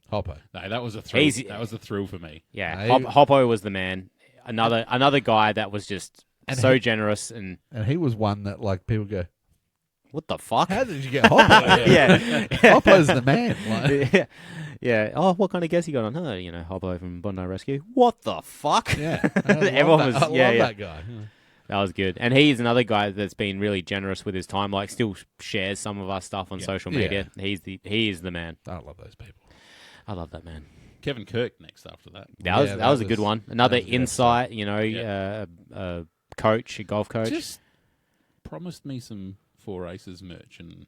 Hopper. No, that was a thrill. Easy. That was a thrill for me. yeah. No, Hoppo was the man. Another guy that was just And so he- generous and And he was one that, like, people go, what the fuck? how did you get Hopper? yeah, Hopper's the man. Like, yeah, yeah. Oh, what kind of guess you got on? Oh, Hoppo from Bondi Rescue. What the fuck? yeah. Everyone was- I yeah, love yeah. that guy. That was good. And he's another guy that's been really generous with his time. Like, still shares some of our stuff on social media. He is the man. I love those people. I love that man. Kevin Kirk next after that. That was a good one. Another that was a good insight. Yeah. Coach, a golf coach. Just promised me some Four Aces merch and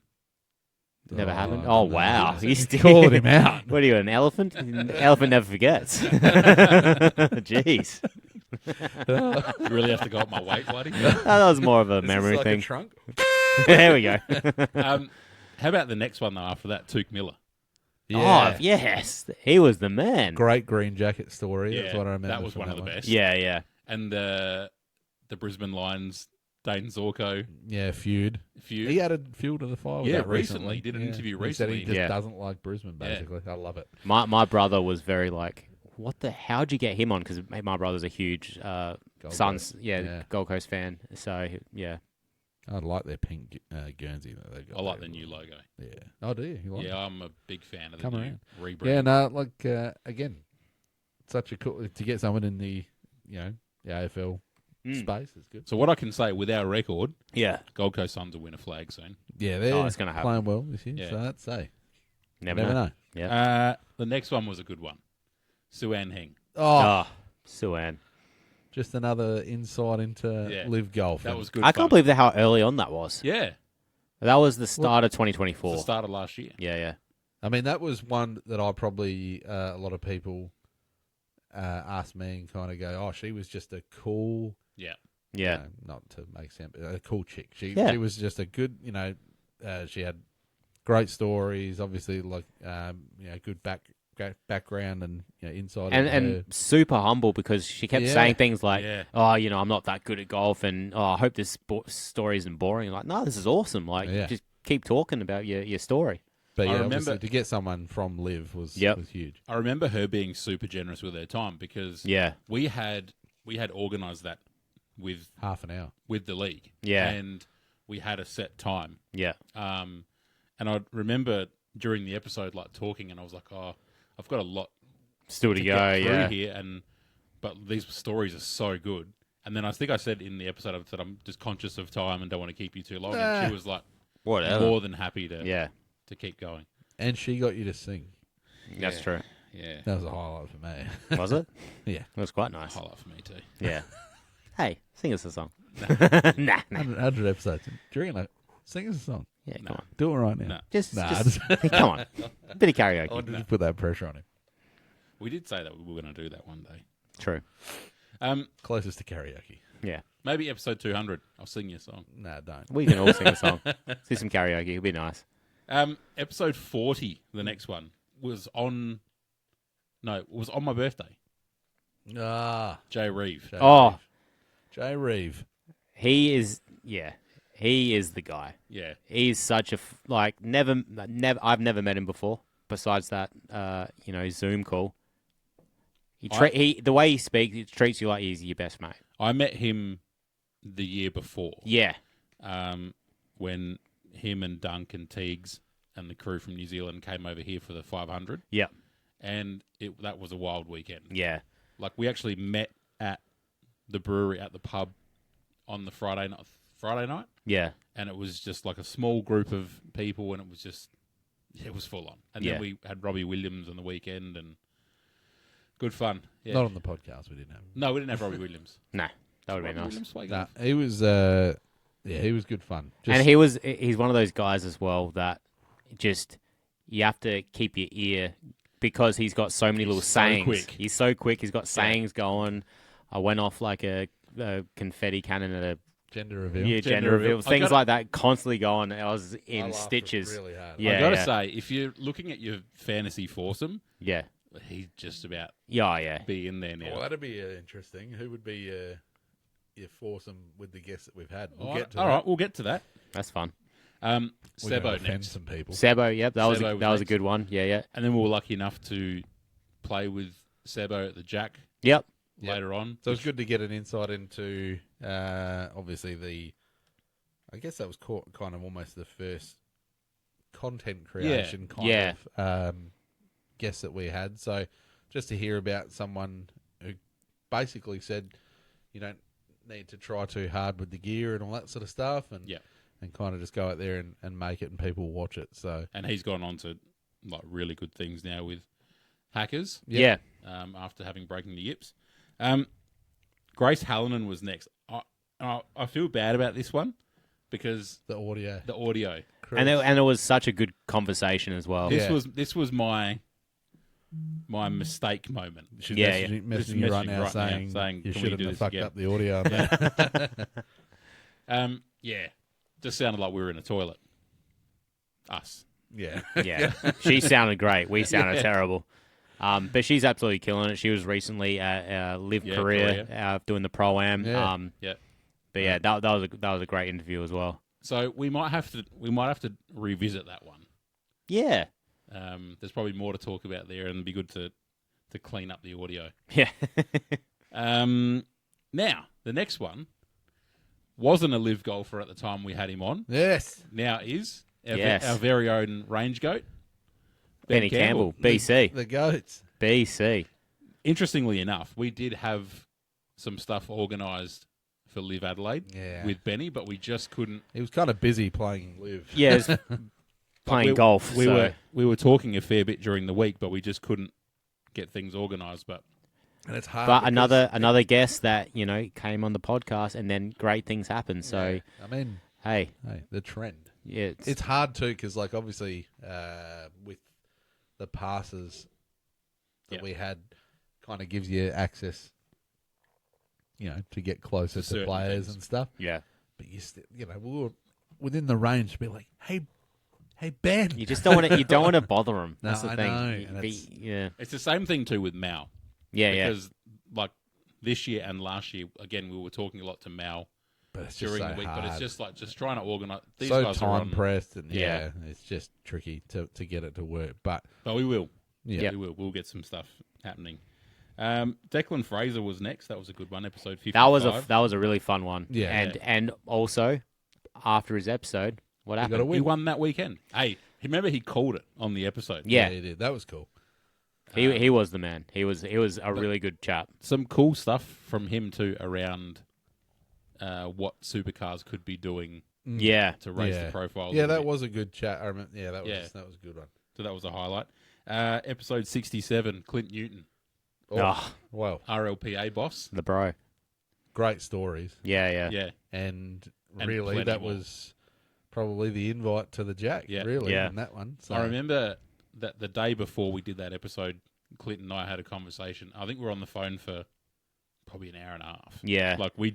Never happened. no, Oh no. wow, he's still Called him out. What are you, an elephant? An elephant never forgets. Jeez, you really have to go up my weight, buddy. that was more of a memory like thing. A trunk? There we go. How about the next one though? After that, Tuke Miller. Oh yes, he was the man. Great green jacket story. That's what I remember. that was from one of the best. Yeah, yeah. And the Brisbane Lions, Dane Zorko Yeah, feud. feud. He added fuel to the fire. with Yeah, that recently. recently. He did an interview He said he recently. just Yeah. doesn't like Brisbane, basically. I love it. My brother was very like, what the? How'd you get him on? Because my brother's a huge Gold Suns, Coast. yeah, Yeah. Gold Coast fan. So yeah, I like their pink Guernsey that they've got. I like there. the new logo. Yeah. Oh, do you? You like it? Yeah, I'm a big fan of Come the new around. rebrand. Yeah, no, like, again, such a cool, to get someone in the AFL space is good. So what I can say with our record, Yeah. Gold Coast Suns will win a flag soon. Yeah, they're it's gonna happen. playing well this year, Yeah. so that's say. Never know. Yeah. The next one was a good one. Suan Heng. Oh, Suan. just another insight into live golf. That was good. I can't believe how early on that was. Yeah. That was the start of 2024. It's the start of last year. Yeah. I mean, that was one that I probably, a lot of people ask me and kind of go, oh, she was just a cool, Yeah. Yeah. not to make sense, but a cool chick. She Yeah. was just a good, she had great stories, obviously, like, good background and insight. into her. And super humble because she kept Yeah. saying things like, Yeah. I'm not that good at golf and I hope this story isn't boring. Like, no, this is awesome. Like, Yeah. just keep talking about your story. But I yeah, remember- obviously, to get someone from Live was huge. I remember her being super generous with her time because Yeah. we had organised that with Half an hour. the league. Yeah. And we had a set time. Yeah. And I remember during the episode like talking and I was like, oh, I've got a lot Still to to go. get through Yeah. here, but these stories are so good. And then I think I said in the episode I said I'm just conscious of time and don't want to keep you too long. And she was like, Whatever. more than happy to Yeah. keep going. And she got you to sing. That's true. Yeah, That was a highlight for me. Was it? Yeah. It was quite nice. highlight for me too. Yeah. Hey, sing us a song. nah. 100 episodes. Drew, sing us a song. Yeah, come on. Do it right now. No. Just Just- come on. A bit of I karaoke. wanted to put that pressure on him. We did say that we were going to do that one day. True. Closest to karaoke. Yeah. Maybe episode 200. I'll sing you a song. Nah, don't. We can all sing a song. Do some karaoke. It'll be nice. Episode 40, the next one, was on my birthday. Ah. Jay Reeve. Jay Reeve. He is the guy. Yeah. He's such a never. I've never met him before. Besides that, Zoom call. The way he speaks, he treats you like he's your best mate. I met him the year before. Yeah, When him and Dunk and Teagues and the crew from New Zealand came over here for the 500. yeah, And that was a wild weekend. yeah, Like, we actually met at the brewery at the pub on the Friday night. yeah. And it was just like a small group of people, and it was full on. And Yeah. then we had Robbie Williams on the weekend, and good fun. Yeah. Not on the podcast, we didn't have him. No, we didn't have Robbie Williams. Nah, that would Robbie be nice. Williams play Nah, golf? he was, he was good fun. And he's one of those guys as well that just you have to keep your ear because he's got so many little so sayings. quick. He's so quick. He's got sayings going. I went off like a confetti cannon at a gender reveal. gender reveal. Things like that constantly going. I was in I laughed stitches. really hard. Yeah, I gotta yeah. say, if you're looking at your fantasy foursome, Yeah. he's just about Yeah. be in there now. Well, that'd be interesting. Who would be your foursome with the guests that we've had? We'll All get right, to all that. right, we'll get to that. That's fun. We're gonna Sebo offend next, some people. Sebo, yep, that was Sebo a was good next. one. Yeah. and then we were lucky enough to play with Sebo at the Jack Yep. later on. So it's good to get an insight into, obviously, I guess that was kind of almost the first content creation kind of guest that we had. So just to hear about someone who basically said you don't need to try too hard with the gear and all that sort of stuff, and kind of just go out there and make it and people watch it. So And he's gone on to like really good things now with Hackers. Yeah. After having breaking the yips. Grace Hallinan was next. I feel bad about this one because the audio. And it was such a good conversation as well. this was my mistake moment. She's Yeah, messaging yeah. you right Messaging now right now saying, saying, you "Can we shouldn't do have this fucked again?" up the audio on that. Yeah, just sounded like we were in a toilet. Us. Yeah. Yeah. She sounded great. We sounded terrible. But she's absolutely killing it. She was recently at Live Korea doing the Pro-Am. Yeah. Yeah. But yeah, that was a great interview as well. So we might have to revisit that one. Yeah. There's probably more to talk about there, and it'd be good to clean up the audio. Yeah. Now the next one wasn't a live golfer at the time we had him on. Yes. Now is Yes. our very own range goat, Benny Campbell, BC. The goats. BC. Interestingly enough, we did have some stuff organised for Live Adelaide with Benny, but we just couldn't. He was kind of busy playing live. Yeah, it's playing golf. We so. were talking a fair bit during the week, but we just couldn't get things organised. But And it's hard. But because- another guest that came on the podcast, and then great things happen. So Yeah. I mean, hey, the trend. yeah, It's hard too because, like, obviously, with the passes that we had, kind of gives you access, to get closer to certain players things. and stuff. yeah. But you still, we were within the range to be like, hey, Ben. You just don't want to. You don't want to bother them. No, That's the I thing. know, You- and it's- yeah, it's the same thing too with Mao. yeah. Because like this year and last year, again, we were talking a lot to Mao But it's just during so the week. hard. But it's just trying to organise. These so guys are time on, pressed, and Yeah. it's just tricky to get it to work. But but we will. yeah, We will. We'll get some stuff happening. Declan Fraser was next. That was a good one. Episode 55. That was a really fun one. Yeah. and also after his episode, what got a happened? win. He won that weekend. Hey, remember he called it on the episode. Yeah, he did. That was cool. he was the man. He was a really good chap. Some cool stuff from him too around what supercars could be doing Yeah, to raise Yeah. the profile. a Yeah, little that bit. was a good chat. I remember. Yeah, that was Yeah. that was a good one. So that was a highlight. Episode 67, Clint Newton, Oh, Well, RLPA boss. the bro. great stories, Yeah. Yeah. and And really plenty that more. was probably the invite to the Jack. Yeah. Really, Yeah. in that one. So. I remember that the day before we did that episode, Clint and I had a conversation. I think we were on the phone for probably an hour and a half. Yeah. Like we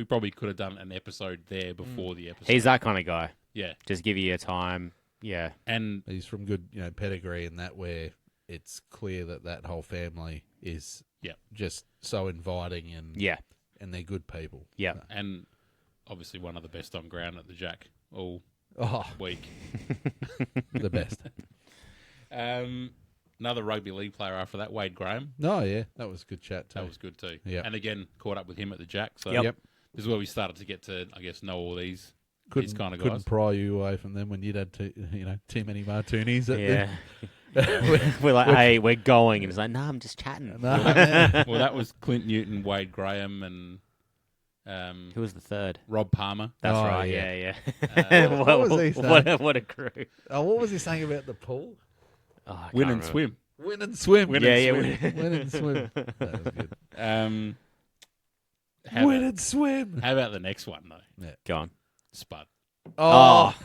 probably could have done an episode there before the episode. He's that kind of guy. Yeah. Just give you your time. Yeah. And He's from good, pedigree, and that where it's clear that whole family is just so inviting and Yeah. and they're good people. Yeah. and obviously one of the best on ground at the Jack all Oh, week. the best. Another rugby league player after that, Wade Graham. No, yeah, that was a good chat too. That was good too. Yeah. And again, caught up with him at the Jack. So Yep. this is where we started to get to, I guess, know all these kind of couldn't guys. pry you away from them when you'd had too many martinis. At Yeah. the, We're like, hey, we're going. And it's like, no, I'm just chatting. No. Well, that was Clint Newton, Wade Graham, and Who was the third? Rob Palmer. That's Oh, right. yeah. Yeah. What was he saying? What a crew. Oh, what was he saying about the pool? Oh, I Win can't and remember. swim. Win and swim. Win Yeah, and yeah. swim. Win and swim. That was good. How Win about, and swim. how about the next one though? Go on. Spud. Oh,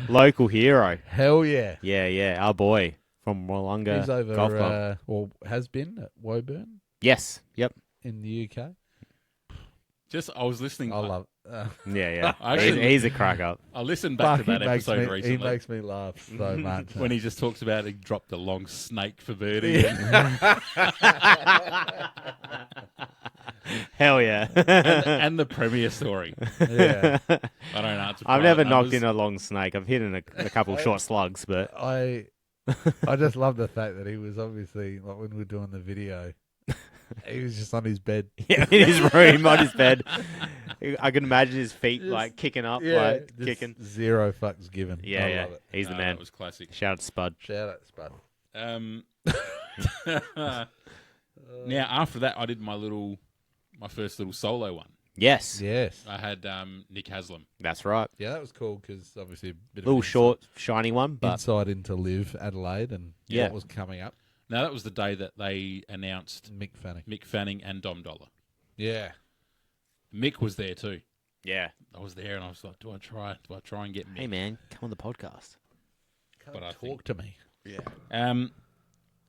Local hero. hell yeah. Yeah. Our boy from Wollonga He's over, Golf Club. or has been at Woburn Yes. Yep. in the UK. I was listening. I love Yeah. I actually- He's a crack up. I listened back to that he makes episode me, recently. He makes me laugh so much. when he just talks about he dropped a long snake for birdie. Hell yeah. And the Premier story. yeah. I don't answer. I've never private knocked numbers. in a long snake. I've hit in a couple short slugs, but I just love the fact that he was obviously, like when we were doing the video, he was just on his bed. yeah, in his room on his bed. I can imagine his feet Just- like kicking up, Yeah, like just kicking. Zero fucks given. Yeah, I yeah. love it. He's the No, man. That was classic. Shout out to Spud. Shout out, Spud. Now after that, I did my first little solo one. Yes, Yes. I had Nick Haslam. that's right. Yeah, that was cool because obviously a bit Little of an short, shiny one, but insight into Live Adelaide and Yeah. what was coming up. Now that was the day that they announced Mick Fanning. Mick Fanning and Dom Dollar. Yeah. Mick was there too. yeah. I was there and I was like, do I try and get Mick? Hey man, come on the podcast. But I Talk think- to me.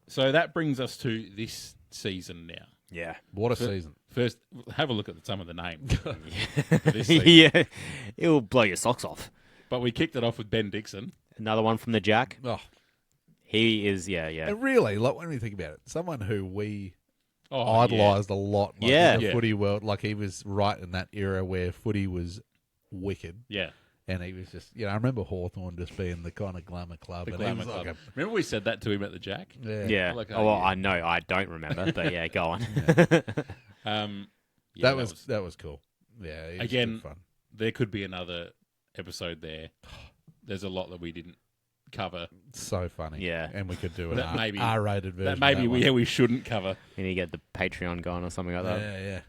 So that brings us to this season now. Yeah, What a season. First, have a look at some of the names for this season. yeah. It'll blow your socks off. But we kicked it off with Ben Dixon. Another one from the Jack. Oh, He is, yeah. and really, like when we think about it, someone who we Oh, idolised a lot, like Yeah. in the Yeah. footy world, like he was right in that era where footy was wicked, Yeah, and he was just, I remember Hawthorn just being the kind of glamour club. the and he glamour was club. like Remember we said that to him at the Jack? Yeah. Like, oh, well, yeah. I know. I don't remember, but yeah, go on. Yeah, that was cool. Yeah, it's Again, good fun. there could be another episode there. There's a lot that we didn't cover. It's so funny. Yeah. And we could do an That maybe- R-rated version. That maybe of that one. we shouldn't cover. You need to get the Patreon going or something like that. Yeah.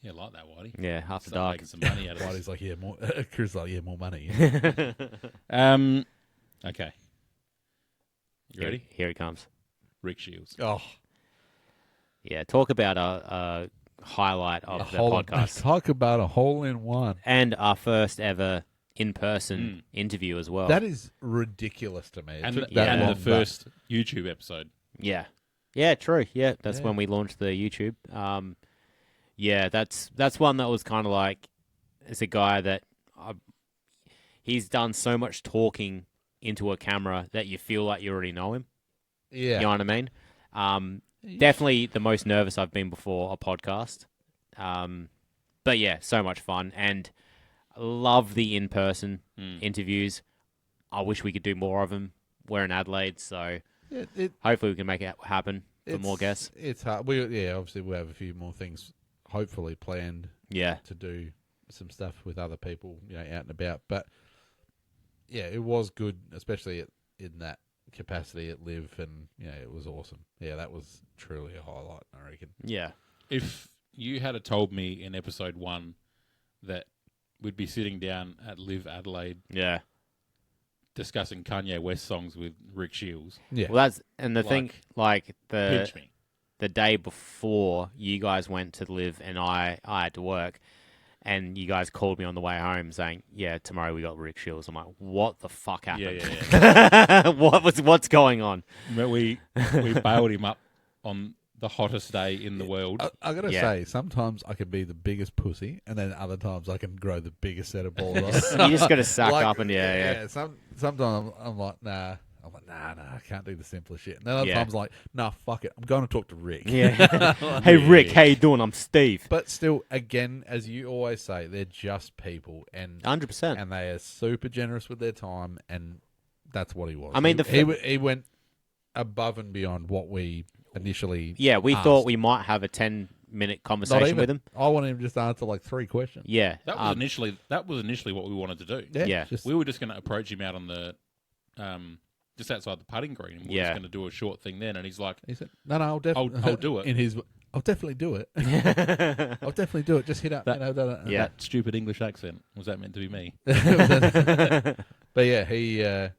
Yeah, like that, Whitey. Yeah, after Start dark. making some money out of Whitey's this. like, yeah, more. Chris like, yeah, more money. Okay. You ready? Here it comes. Rick Shields. Oh, Yeah, talk about a highlight of the podcast. Talk about a hole-in-one. And our first ever in-person interview as well. That is ridiculous to me. It And, took yeah, that and long, the first YouTube episode. Yeah. Yeah, true. Yeah, that's Yeah. when we launched the YouTube. Yeah, that's one that was kind of like, it's a guy that he's done so much talking into a camera that you feel like you already know him. Yeah. You know what I mean? Definitely the most nervous I've been before a podcast. But yeah, so much fun. And love the in-person interviews. I wish we could do more of them. We're in Adelaide, so hopefully we can make it happen for more guests. It's hard. Obviously we have a few more things hopefully planned Yeah. to do some stuff with other people, out and about. But yeah, it was good, especially in that capacity at Live, and it was awesome. Yeah, that was truly a highlight, I reckon. Yeah. If you had told me in episode 1 that we'd be sitting down at Live Adelaide Yeah. discussing Kanye West songs with Rick Shields, Yeah. Well, that's, and the Like, thing, like pinch me. the day before you guys went to Live and I had to work, and you guys called me on the way home saying, yeah, tomorrow we got Rick Shields. I'm like, what the fuck happened? Yeah. What's going on? We bailed him up on the hottest day in the world. I gotta Yeah. say, sometimes I can be the biggest pussy, and then other times I can grow the biggest set of balls. You just got to suck up and yeah. Sometimes I'm like, nah. I'm like, nah, I can't do the simplest shit. And then other Yeah. times, like, nah, fuck it. I'm going to talk to Rick. Yeah. Hey, Rick, how you doing? I'm Steve. But still, again, as you always say, they're just people, and 100%. and they are super generous with their time, and that's what he was. I mean, he went above and beyond what we initially. Yeah, we asked. thought we might have a 10-minute Not conversation even. with him. I wanted him just to answer like 3 questions. Yeah. That was initially what we wanted to do. Yeah. Just, We were just going to approach him out on the just outside the putting green, and we were just going to do a short thing then. And he's like, he said, "No, I'll definitely. I'll do it." I'll definitely do it. I'll definitely do it. Just hit up. Yeah. that stupid English accent, was that meant to be me? But yeah, he. And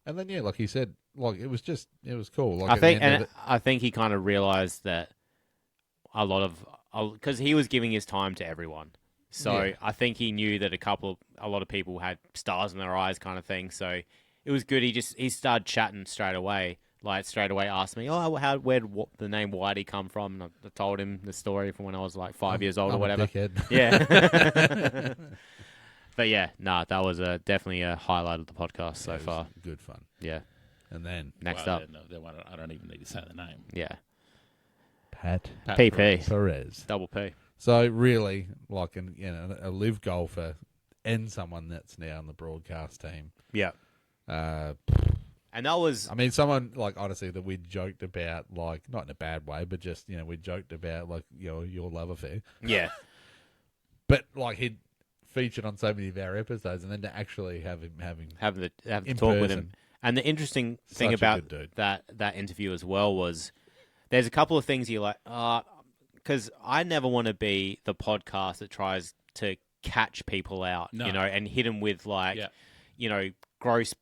then like he said, like it was cool. Like I think he kind of realized that a lot of, because he was giving his time to everyone. So Yeah. I think he knew that a lot of people had stars in their eyes kind of thing. So it was good. He started chatting straight away. Like straight away asked me, where'd the name Whitey come from? And I told him the story from when I was like 5 years old or whatever. Yeah. But yeah, that was definitely a highlight of the podcast so It was far. good fun. Yeah. And then Next Well, up. I don't even need to say the name. Yeah. Pat PP. Perez. Double P. So really, like a live golfer and someone that's now on the broadcast team. Yeah. And that was... I mean, someone like honestly that we joked about, like not in a bad way, but just we joked about like your love affair. Yeah. But like he'd featured on so many of our episodes, and then to actually have Have the in talk with person. him. And the interesting thing Such a about good dude. that interview as well was there's a couple of things you're like, because I never want to be the podcast that tries to catch people out, No. and hit them with like, gross,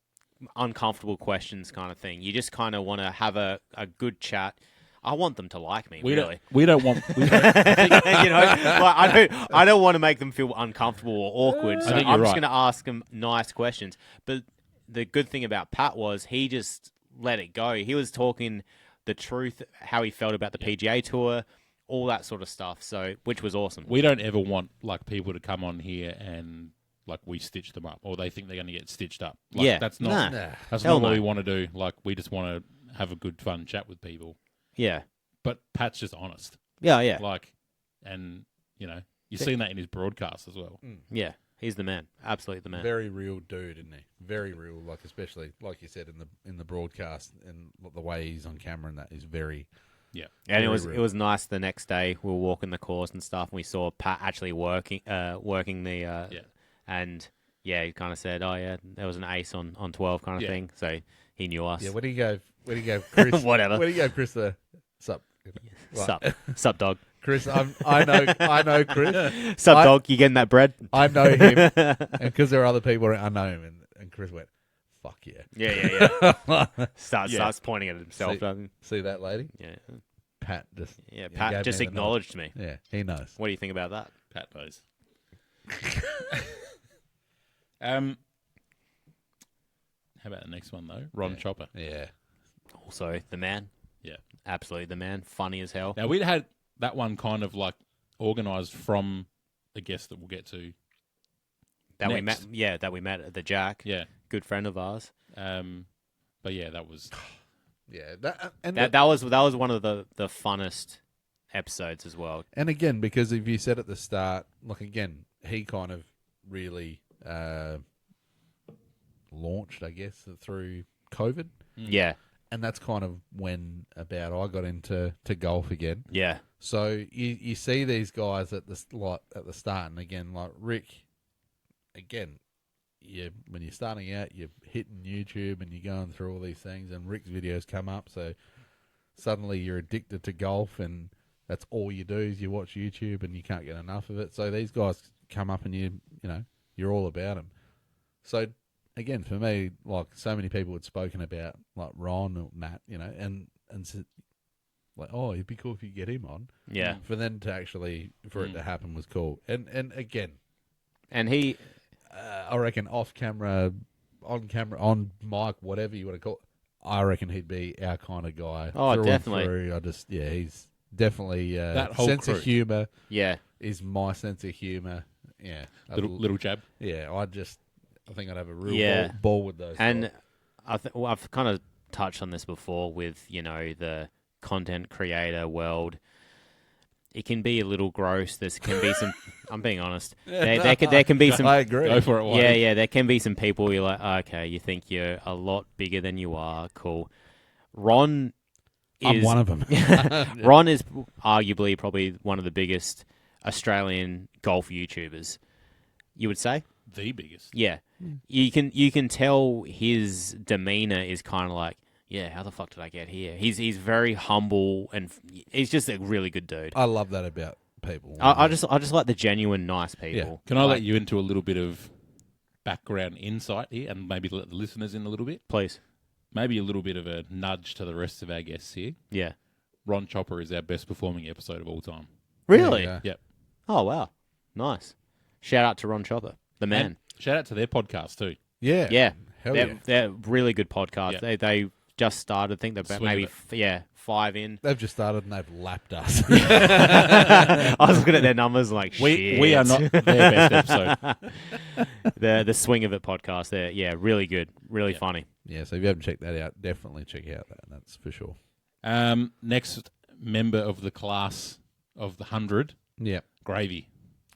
uncomfortable questions kind of thing. You just kind of want to have a good chat. I want them to like me, really. We don't want. I don't want to make them feel uncomfortable or awkward. So I think I'm you're just right. going to ask them nice questions. But the good thing about Pat was he just let it go. He was talking the truth, how he felt about the PGA Tour, all that sort of stuff. So, which was awesome. We don't ever want like people to come on here and like we stitch them up, or they think they're going to get stitched up. Like, Yeah. that's not. Nah. That's Hell not what no. we want to do. Like we just want to have a good, fun chat with people. Yeah. But Pat's just honest. Yeah. Like, and you've seen that in his broadcast as well. Yeah. He's the man. Absolutely the man. Very real dude, isn't he? Very real. Like especially like you said in the broadcast and the way he's on camera and that is very And it Very was nice the next day. We were walking the course and stuff, and we saw Pat actually working the and he kind of said, "Oh yeah, there was an ace on 12 kind of thing." So he knew us. Yeah, when he gave Chris Whatever. When he gave Chris the sup. Sup, dog. Chris, I know Chris. Sup, dog. You getting that bread? I know him, and because there are other people, I know him, and Chris went, "Fuck yeah." Yeah. Starts pointing at himself. See that lady? Yeah. Pat just Pat gave just me the nod. acknowledged me. Yeah, he knows. What do you think about that? Pat knows. How about the next one though? Ron Chopper. Yeah. Also, the man. Yeah. Absolutely the man. Funny as hell. Now we'd had that one kind of like organised from a guest that we'll get to. That we next. met. That we met at the Jack. Yeah. Good friend of ours. But yeah, that was. Yeah, That was one of the funnest episodes as well. and again, because if you said at the start, like again, he kind of really launched, I guess, through COVID, Yeah. and that's kind of when about I got into golf again. Yeah. So you see these guys at the start, and again, like Rick, again, when you're starting out, you're hitting YouTube and you're going through all these things, and Rick's videos come up, so suddenly you're addicted to golf, and that's all you do is you watch YouTube, and you can't get enough of it. So these guys come up, and you're all about them. So again, for me, like so many people had spoken about, like Ron or Matt, and said, like, oh, it'd be cool if you get him on. Yeah. For them to actually, for it to happen was cool. And again, And he I reckon off camera, on camera, on mic, whatever you want to call it, I reckon he'd be our kind of guy. Oh, through and definitely. through. He's definitely That whole sense crew. of humour Yeah. is my sense of humour. Yeah. Little jab. Yeah, I think I'd have a real Yeah. ball with those And guys. I've kind of touched on this before with, the content creator world. It can be a little gross. There can be some. I'm being honest. There can be some. I agree. Go for it. Whitey. Yeah. There can be some people you're like, okay, you think you're a lot bigger than you are. Cool. Ron is I'm one of them. Ron is arguably probably one of the biggest Australian golf YouTubers. You would say? The biggest. Yeah. You can tell his demeanor is kind of like, yeah, how the fuck did I get here? He's very humble, and he's just a really good dude. I love that about people. I just like the genuine nice people. Can I let you into a little bit of background insight here, and maybe let the listeners in a little bit? Please? Maybe a little bit of a nudge to the rest of our guests here. Yeah. Ron Chopper is our best performing episode of all time. Really? Yeah. Yep. Oh wow, nice. Shout out to Ron Chopper, the man. And shout out to their podcast too. Yeah. Yeah, Hell they're really good podcast. Yeah. They just started. I think they're Swing maybe of 5 in. They've just started and they've lapped us. I was looking at their numbers like, shit. We are not their best episode. the Swing of It podcast. They're really good, really funny. Yeah, so if you haven't checked that out, definitely check out that. That's for sure. Next member of the class of the 100, Yeah. Gravy.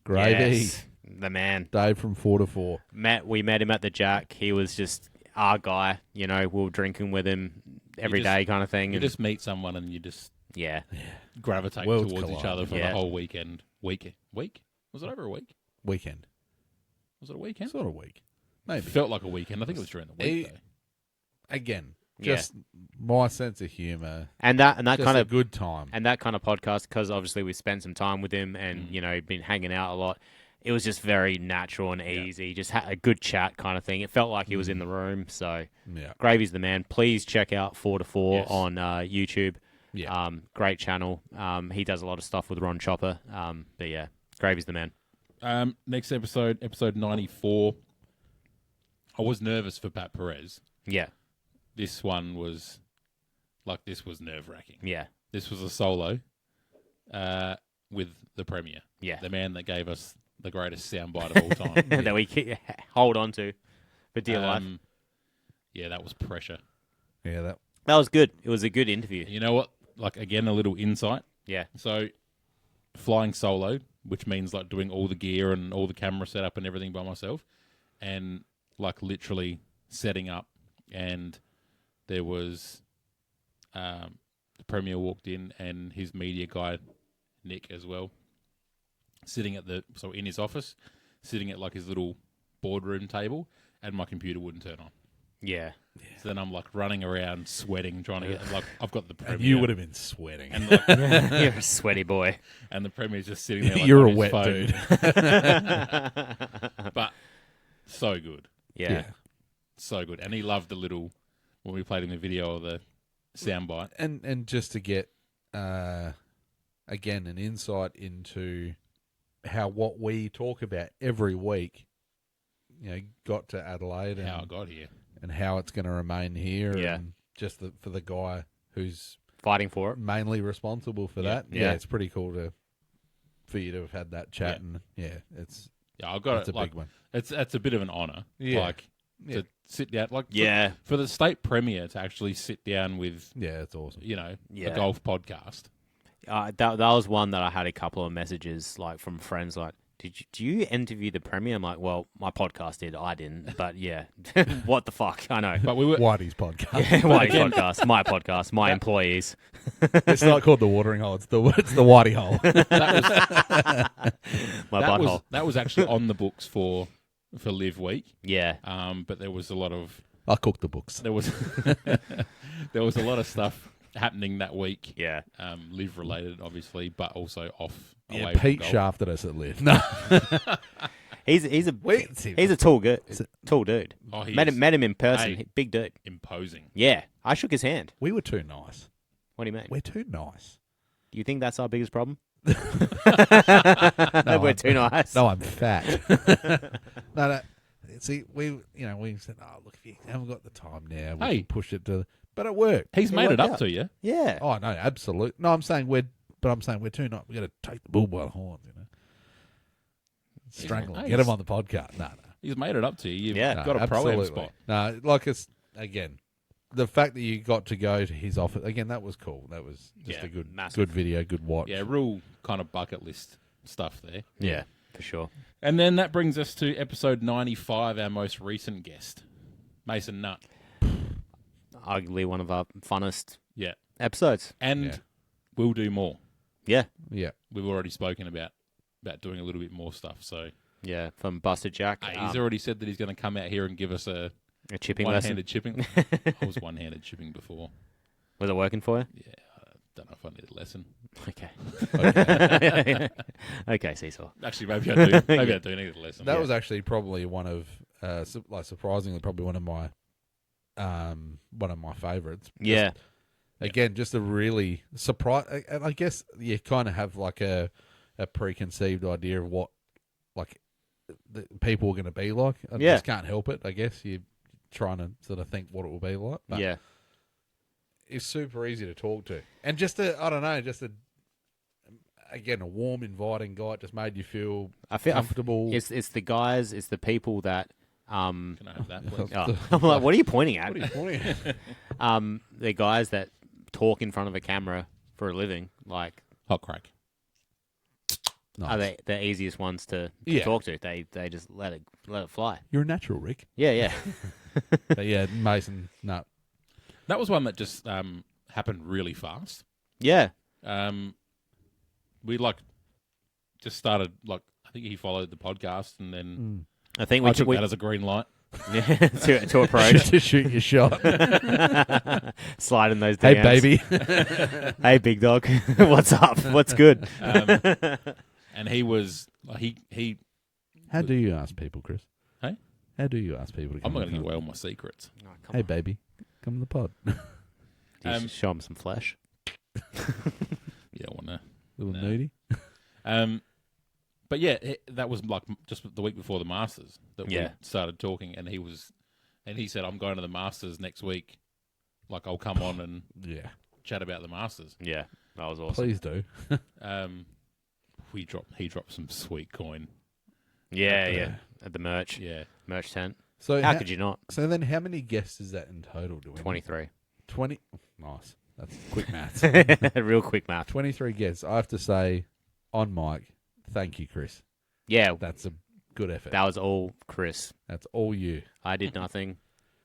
Gravy. Yes, the man. Dave from 4 to 4. We met him at the Jack. He was just our guy. We were drinking with him every day, kind of thing. You And just meet someone and you just yeah, gravitate Worlds towards collide. each other for Yeah. the whole weekend. Week? Was it over a week? Weekend. Was it a weekend? Sort of week. Maybe. Felt like a weekend. I think it was during the week, though. Again, Yeah. just my sense of humour. and that Just kind a of good time. and that kind of podcast, because obviously we spent some time with him and been hanging out a lot. It was just very natural and easy. Just had a good chat kind of thing. It felt like he was in the room. So Yeah. Gravy's the man. Please check out 4 to 4 Yes. on YouTube. Yeah. Great channel. He does a lot of stuff with Ron Chopper. But yeah, Gravy's the man. Next episode 94. I was nervous for Pat Perez. Yeah, This one was nerve-wracking. yeah, This was a solo with the Premier. yeah. The man that gave us the greatest soundbite of all time. That we hold on to for dear life. Yeah, that was pressure. Yeah, that. That was good. It was a good interview. You know what? Like, again, a little insight. Yeah, So, flying solo, which means like doing all the gear and all the camera setup and everything by myself, and like literally setting up. And there was the Premier walked in and his media guy, Nick, as well, sitting in his office, sitting at like his little boardroom table, and my computer wouldn't turn on. Yeah. So then I'm like running around sweating, trying to get like I've got the Premier. And you would have been sweating. and like, You're a sweaty boy. and the Premier's just sitting there. Like, You're on a his wet phone. dude. But so good, Yeah. so good. And he loved the little when we played him the video of the soundbite. And just to get again an insight into how what we talk about every week, got to Adelaide and How I got here. and how it's going to remain here. Yeah. And just for the guy who's Fighting for it. mainly responsible for Yeah. that. Yeah. It's pretty cool for you to have had that chat. Yeah. And it's Yeah, I got it's it. a Like, big one. it's a bit of an honour. Yeah. Like to sit down. Like Yeah. for the state premier to actually sit down with Yeah, it's awesome. a Yeah. golf podcast. That was one that I had a couple of messages like from friends like, do you interview the Premier? I'm like, well, my podcast did. I didn't. But yeah, what the fuck? I know. But we were Whitey's podcast. Yeah, my podcast, my employees. It's not called the watering hole. It's the Whitey hole. My butthole. that was actually on the books for Live Week. Yeah. But there was a lot of I cook the books. there was there was a lot of stuff happening that week. Yeah. Live related, obviously, but also off. Yeah, away from Pete golf. shafted us at Liv. No, He's a tall dude. Oh, he Met is him in person. Hey. Big dude. imposing. Yeah. I shook his hand. we were too nice. What do you mean? We're too nice. Do you think that's our biggest problem? No, We're too nice. No, I'm fat. no. See, we said, oh, look, if you haven't got the time now, we Hey. can push it to. But it worked. He's made it worked up out. to you. Yeah. Oh no, absolutely. No, I'm saying we're too nice. We got to take the bull by the horns, Strangle him. Hey, Get him on the podcast. No. He's made it up to you. You've Yeah. got a pro-am absolutely. spot. No, like it's again. The fact that you got to go to his office again, that was cool. That was just Yeah, a good massive. video, good watch. Yeah, real kind of bucket list stuff there. Yeah, for sure. And then that brings us to episode 95, our most recent guest, Mason Nutt. Arguably one of our funnest Yeah. episodes. And Yeah. we'll do more. Yeah. Yeah. We've already spoken about doing a little bit more stuff. So Yeah, from Busted Jack. he's already said that he's going to come out here and give us a a chipping lesson. one-handed chipping. I was one-handed chipping before. Was it working for you? Yeah, I don't know if I need a lesson. Okay. Okay, Cecil. Actually, maybe I do. Maybe I do need a lesson. That was actually probably one of, surprisingly, probably one of my favorites. Yeah. Again, just a really surprise. And I guess you kind of have like a preconceived idea of what like the people are going to be like. I Yeah. just can't help it. I guess you're trying to sort of think what it will be like. But Yeah. it's super easy to talk to, and again, a warm, inviting guy. It just made you feel comfortable. It's the guys, it's the people that Can I have that, please? oh, I'm like, what are you pointing at? What are you pointing at? The guys that talk in front of a camera for a living, like Hot crack. are they the easiest ones to Yeah. talk to? They just let it fly. You're a natural, Rick. Yeah, yeah. But yeah, Mason. No, That was one that just happened really fast. Yeah. We just started I think he followed the podcast and then I think I we took took that as a green light. to approach. to shoot your shot. Slide in those DMs. Hey, baby. Hey, big dog. What's up? What's good? And he was he. How do you ask people, Chris? Hey? How do you ask people to I'm come? not going to on give the away all my secrets. Oh, pod? Hey, baby, come to the pod. You should show him some flesh. Yeah, I want to. Little No. nudie. But yeah, that was just the week before the Masters that we Yeah. started talking, and he said, "I'm going to the Masters next week. I'll come on and Yeah, chat about the Masters." Yeah, that was awesome. please do. He dropped some sweet coin. Yeah, Okay. yeah. At the merch Yeah, tent. So How could you not? So then, how many guests is that in total? 23. 20. Nice. That's quick maths. Real quick math. 23 guests. I have to say, on mic, thank you, Chris. Yeah, That's a good effort. that was all Chris. That's all you. I did nothing.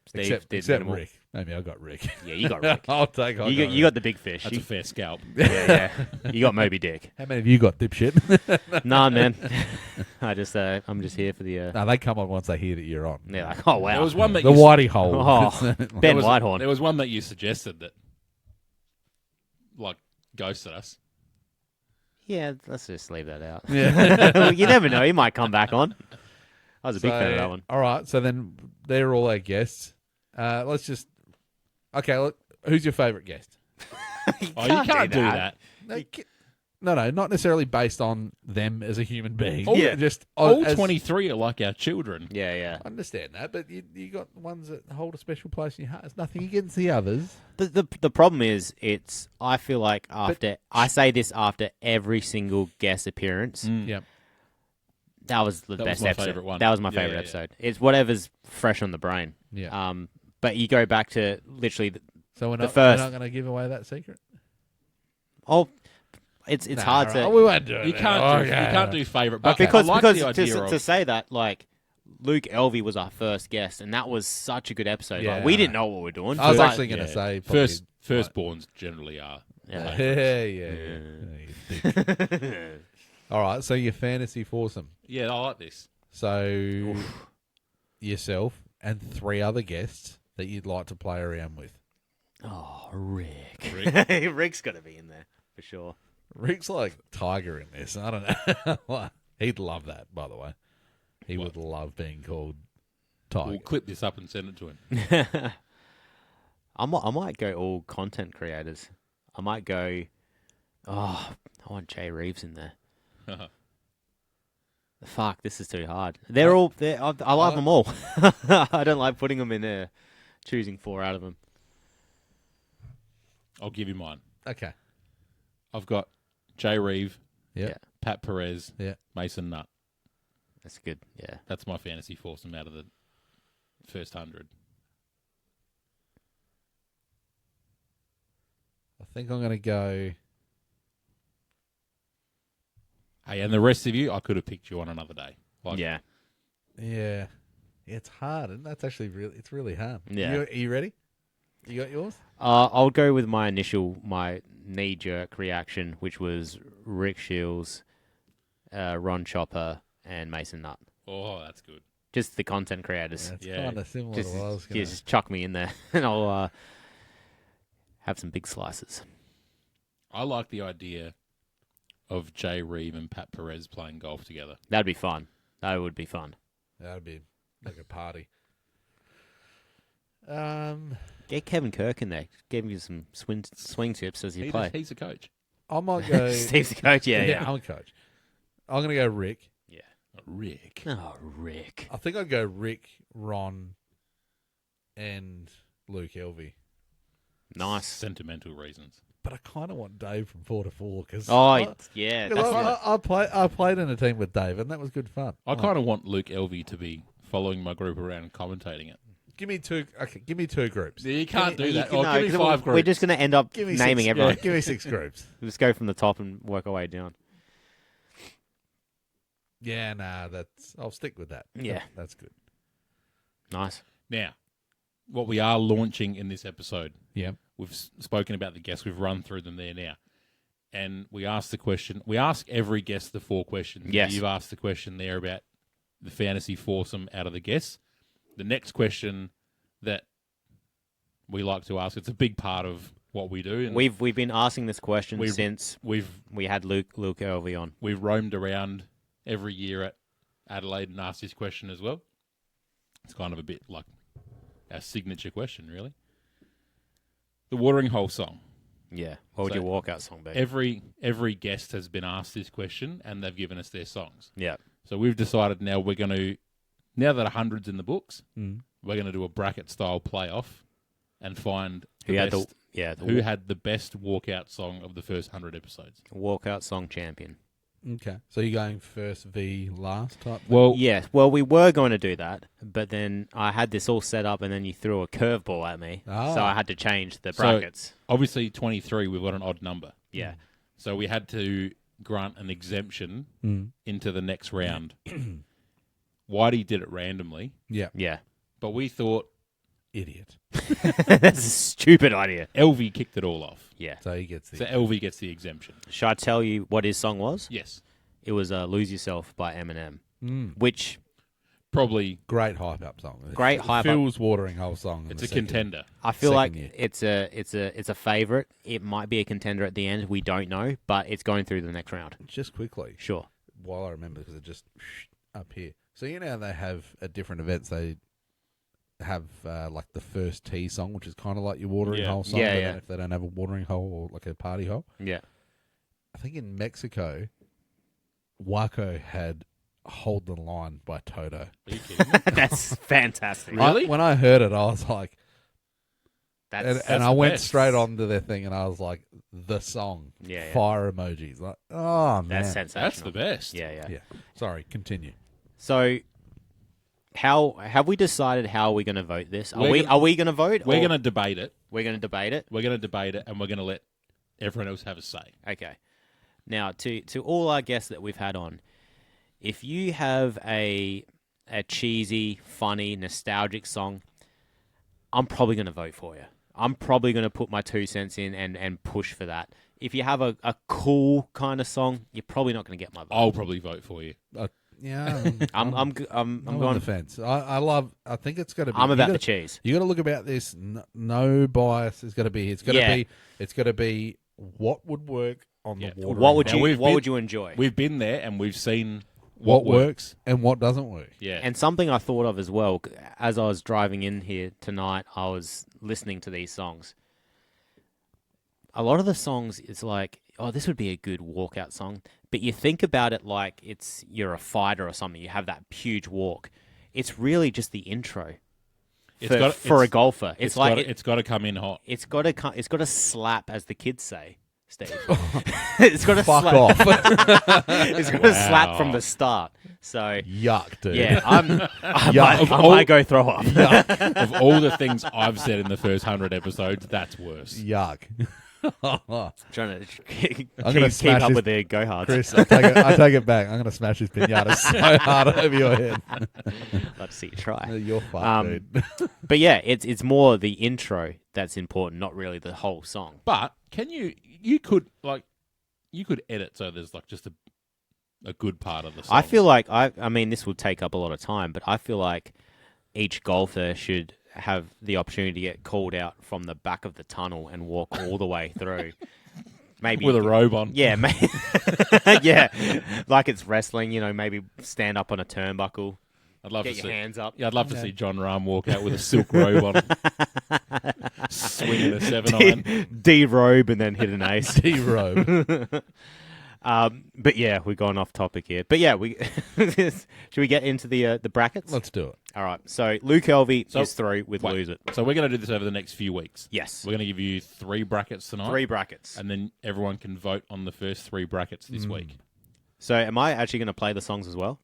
Steve did except minimal. Rick. Maybe I got Rick. Yeah, you got Rick. I'll take. You got the big fish. That's a fair scalp. Yeah. You got Moby Dick. How many of you got dipshit? Nah, man. I'm just here for the. No, they come on once they hear that you're on. Yeah, like, oh wow. There was one that The you whitey hole. Oh, Ben Whitehorn. There was one that you suggested that, like, ghosted us. Yeah, let's just leave that out. Yeah. You never know. He might come back on. I was a big fan of that one. All right, so then they're all our guests. Let's just. Okay, look, who's your favourite guest? You can't do that. No, not necessarily based on them as a human being. All- Just All as- 23 are like our children. Yeah. I understand that, but you got ones that hold a special place in your heart. It's nothing against the others. The problem is, I feel like I say this after every single guest appearance. Yep. That was the That was best my episode. favourite one. That was my Yeah, favorite yeah, episode. It's whatever's fresh on the brain. Yeah. But you go back to literally So we're the not, first- we're not going to give away that secret. it's Nah, hard right. to We won't do it. You then. can't do favourite. But because I like the idea to of say that, like, Luke Elvey was our first guest, and that was such a good episode. Yeah. Like, we didn't know what we were doing. I was but- actually going to say probably- firstborns generally are. Yeah. Yeah. You dick. All right, so your fantasy foursome. Yeah, I like this. So yourself and 3 other guests that you'd like to play around with. Oh, Rick. Rick. Rick's got to be in there for sure. Rick's like Tiger in this. I don't know. He'd love that, by the way. He would love being called Tiger. We'll clip this up and send it to him. I might go all content creators. I might go. Oh, I want Jay Reeves in there. Fuck, this is too hard. They're all. I like them all. I don't like putting them in there. Choosing 4 out of them. I'll give you mine. Okay. I've got Jay Reeve, Yeah. Yeah. Pat Perez, Yeah. Mason Nutt. That's good. Yeah. That's my fantasy foursome out of the first 100. I think I'm going to go. Hey, and the rest of you, I could have picked you on another day. Like, Yeah. Yeah. It's hard, and that's actually it's really hard. Yeah. Are you ready? You got yours? I'll go with my knee-jerk reaction, which was Rick Shields, Ron Chopper, and Mason Nutt. Oh, that's good. Just the content creators. That's Yeah. kind of similar Just, to what I was going to just chuck me in there, and I'll have some big slices. I like the idea of Jay Reeve and Pat Perez playing golf together. That'd be fun. That would be fun. That'd be like a party. Get Kevin Kirk in there. Give you some swing tips as you play. He's a coach. I might go. Steve's the coach. Yeah. I'm a coach. I'm going to go Rick. Yeah. Rick. Oh, Rick. I think I'd go Rick, Ron, and Luke Elvey. Nice. Sentimental reasons. But I kind of want Dave from 4 to 4 because Yeah. That's I played in a team with Dave and that was good fun. I kind of want Luke Elvey to be following my group around and commentating it. Give me 2. Okay, give me 2 groups. You can't do that. No, Give me 5 groups. We're just going to end up Give me naming 6, everyone. Give me 6 groups. We'll just go from the top and work our way down. Yeah, I'll stick with that. Yeah. That's good. Nice. Now, what we are launching in this episode, Yeah. we've spoken about the guests. We've run through them there now. And we asked the question. We ask every guest the 4 questions. Yes. You've asked the question there about the fantasy foursome out of the guests. The next question that we like to ask, it's a big part of what we do. And We've been asking this question since we've we had Luke Elvey on. We've roamed around every year at Adelaide and asked this question as well. It's kind of a bit like our signature question, really. The watering hole song. Yeah. What would So your walkout song be? Every guest has been asked this question, and they've given us their songs. Yeah. So we've decided now now that 100's in the books, Mm. we're going to do a bracket-style playoff and find Who the had best, the had the best walkout song of the first 100 episodes. walkout song champion? Okay. So you're going first v last type? Well, Yeah. Well, we were going to do that, but then I had this all set up, and then you threw a curveball at me, Ah. so I had to change the So- brackets. obviously 23, we've got an odd number. Yeah. So we had to grant an exemption into the next round. Whitey did it randomly, Yeah. Yeah. but we thought Idiot. That's a stupid idea. LV kicked it all off. Yeah. So he gets the. So LV gets the exemption. Should I tell you what his song was? Yes. It was "Lose Yourself" by Eminem, Mm. which Probably Great hype up song. Great hype up. Phil's watering hole song. in it's the a second- contender. I feel like Second year. it's a favorite. It might be a contender at the end. We don't know, but it's going through the next round. Just quickly, Sure. while I remember, because it just up here. So you know how they have at different events they have like the first tee song, which is kind of like your watering Yeah. hole song. Yeah, but yeah. then if they don't have a watering hole or like a party hole, Yeah. I think in Mexico, Waco had "Hold the Line" by Toto. Are you kidding me? That's fantastic. Really? When I heard it, I was like, That's and I the went best. straight on to their thing, and I was like, the song, Yeah, yeah. fire emojis, like, oh man, that's sensational. That's the best. Yeah, yeah. yeah. Sorry, continue. So, how have we decided how we're going to vote this? Are We're we gonna- are we going to vote? We're or going to debate it. we're going to debate it. We're going to debate it, and we're going to let everyone else have a say. Okay. Now, to all our guests that we've had on, if you have a cheesy, funny, nostalgic song, I'm probably going to vote for you. I'm probably going to put my 2 cents in and push for that. If you have a cool kind of song, you're probably not going to get my vote. I'll probably vote for you. Yeah, I'm on going. the fence. I think it's going to be. I'm about you the gotta, cheese. You got to look about this. No bias is going to be. It's going to Yeah. be. It's going to be what would work on Yeah. the water. What would Now, you we've What been- would you enjoy? We've been there, and we've seen what works and what doesn't work. Yeah. And something I thought of as well, as I was driving in here tonight, I was listening to these songs. A lot of the songs, it's like, oh, this would be a good walkout song. But you think about it like you're a fighter or something. You have that huge walk. It's really just the intro for a golfer. It's like it's got to come in hot. it's got to slap, as the kids say, Steve. It's got to Fuck slap. off. It's got to slap Wow. from the start. So Yuck, dude. yeah, I Yuck. might go throw up. Of all the things I've said in the first 100 episodes, that's worse. Yuck. Trying to keep gonna smash up this- with their go hards. Chris, I take it back. I'm going to smash this pinata so hard over your head. Let's see you try. You're fucked, dude. But yeah, it's more the intro that's important, not really the whole song. But can you could edit so there's like just a good part of the song. I feel like I mean this will take up a lot of time, but I feel like each golfer should have the opportunity to get called out from the back of the tunnel and walk all the way through. Maybe with a robe on. Yeah, yeah, like it's wrestling. You know, maybe stand up on a turnbuckle, I'd love get to your see. hands up. Yeah, I'd love to see John Rahm walk out with a silk robe on, swinging a 7-iron. derobe and then hit an ace. D-robe. But yeah, we're going off topic here. But yeah, we should we get into the brackets? Let's do it. All right. So Luke Helvey So- is through with Wait. Lose It. So we're going to do this over the next few weeks. Yes. We're going to give you 3 brackets tonight. 3 brackets. And then everyone can vote on the first 3 brackets this week. So am I actually going to play the songs as well?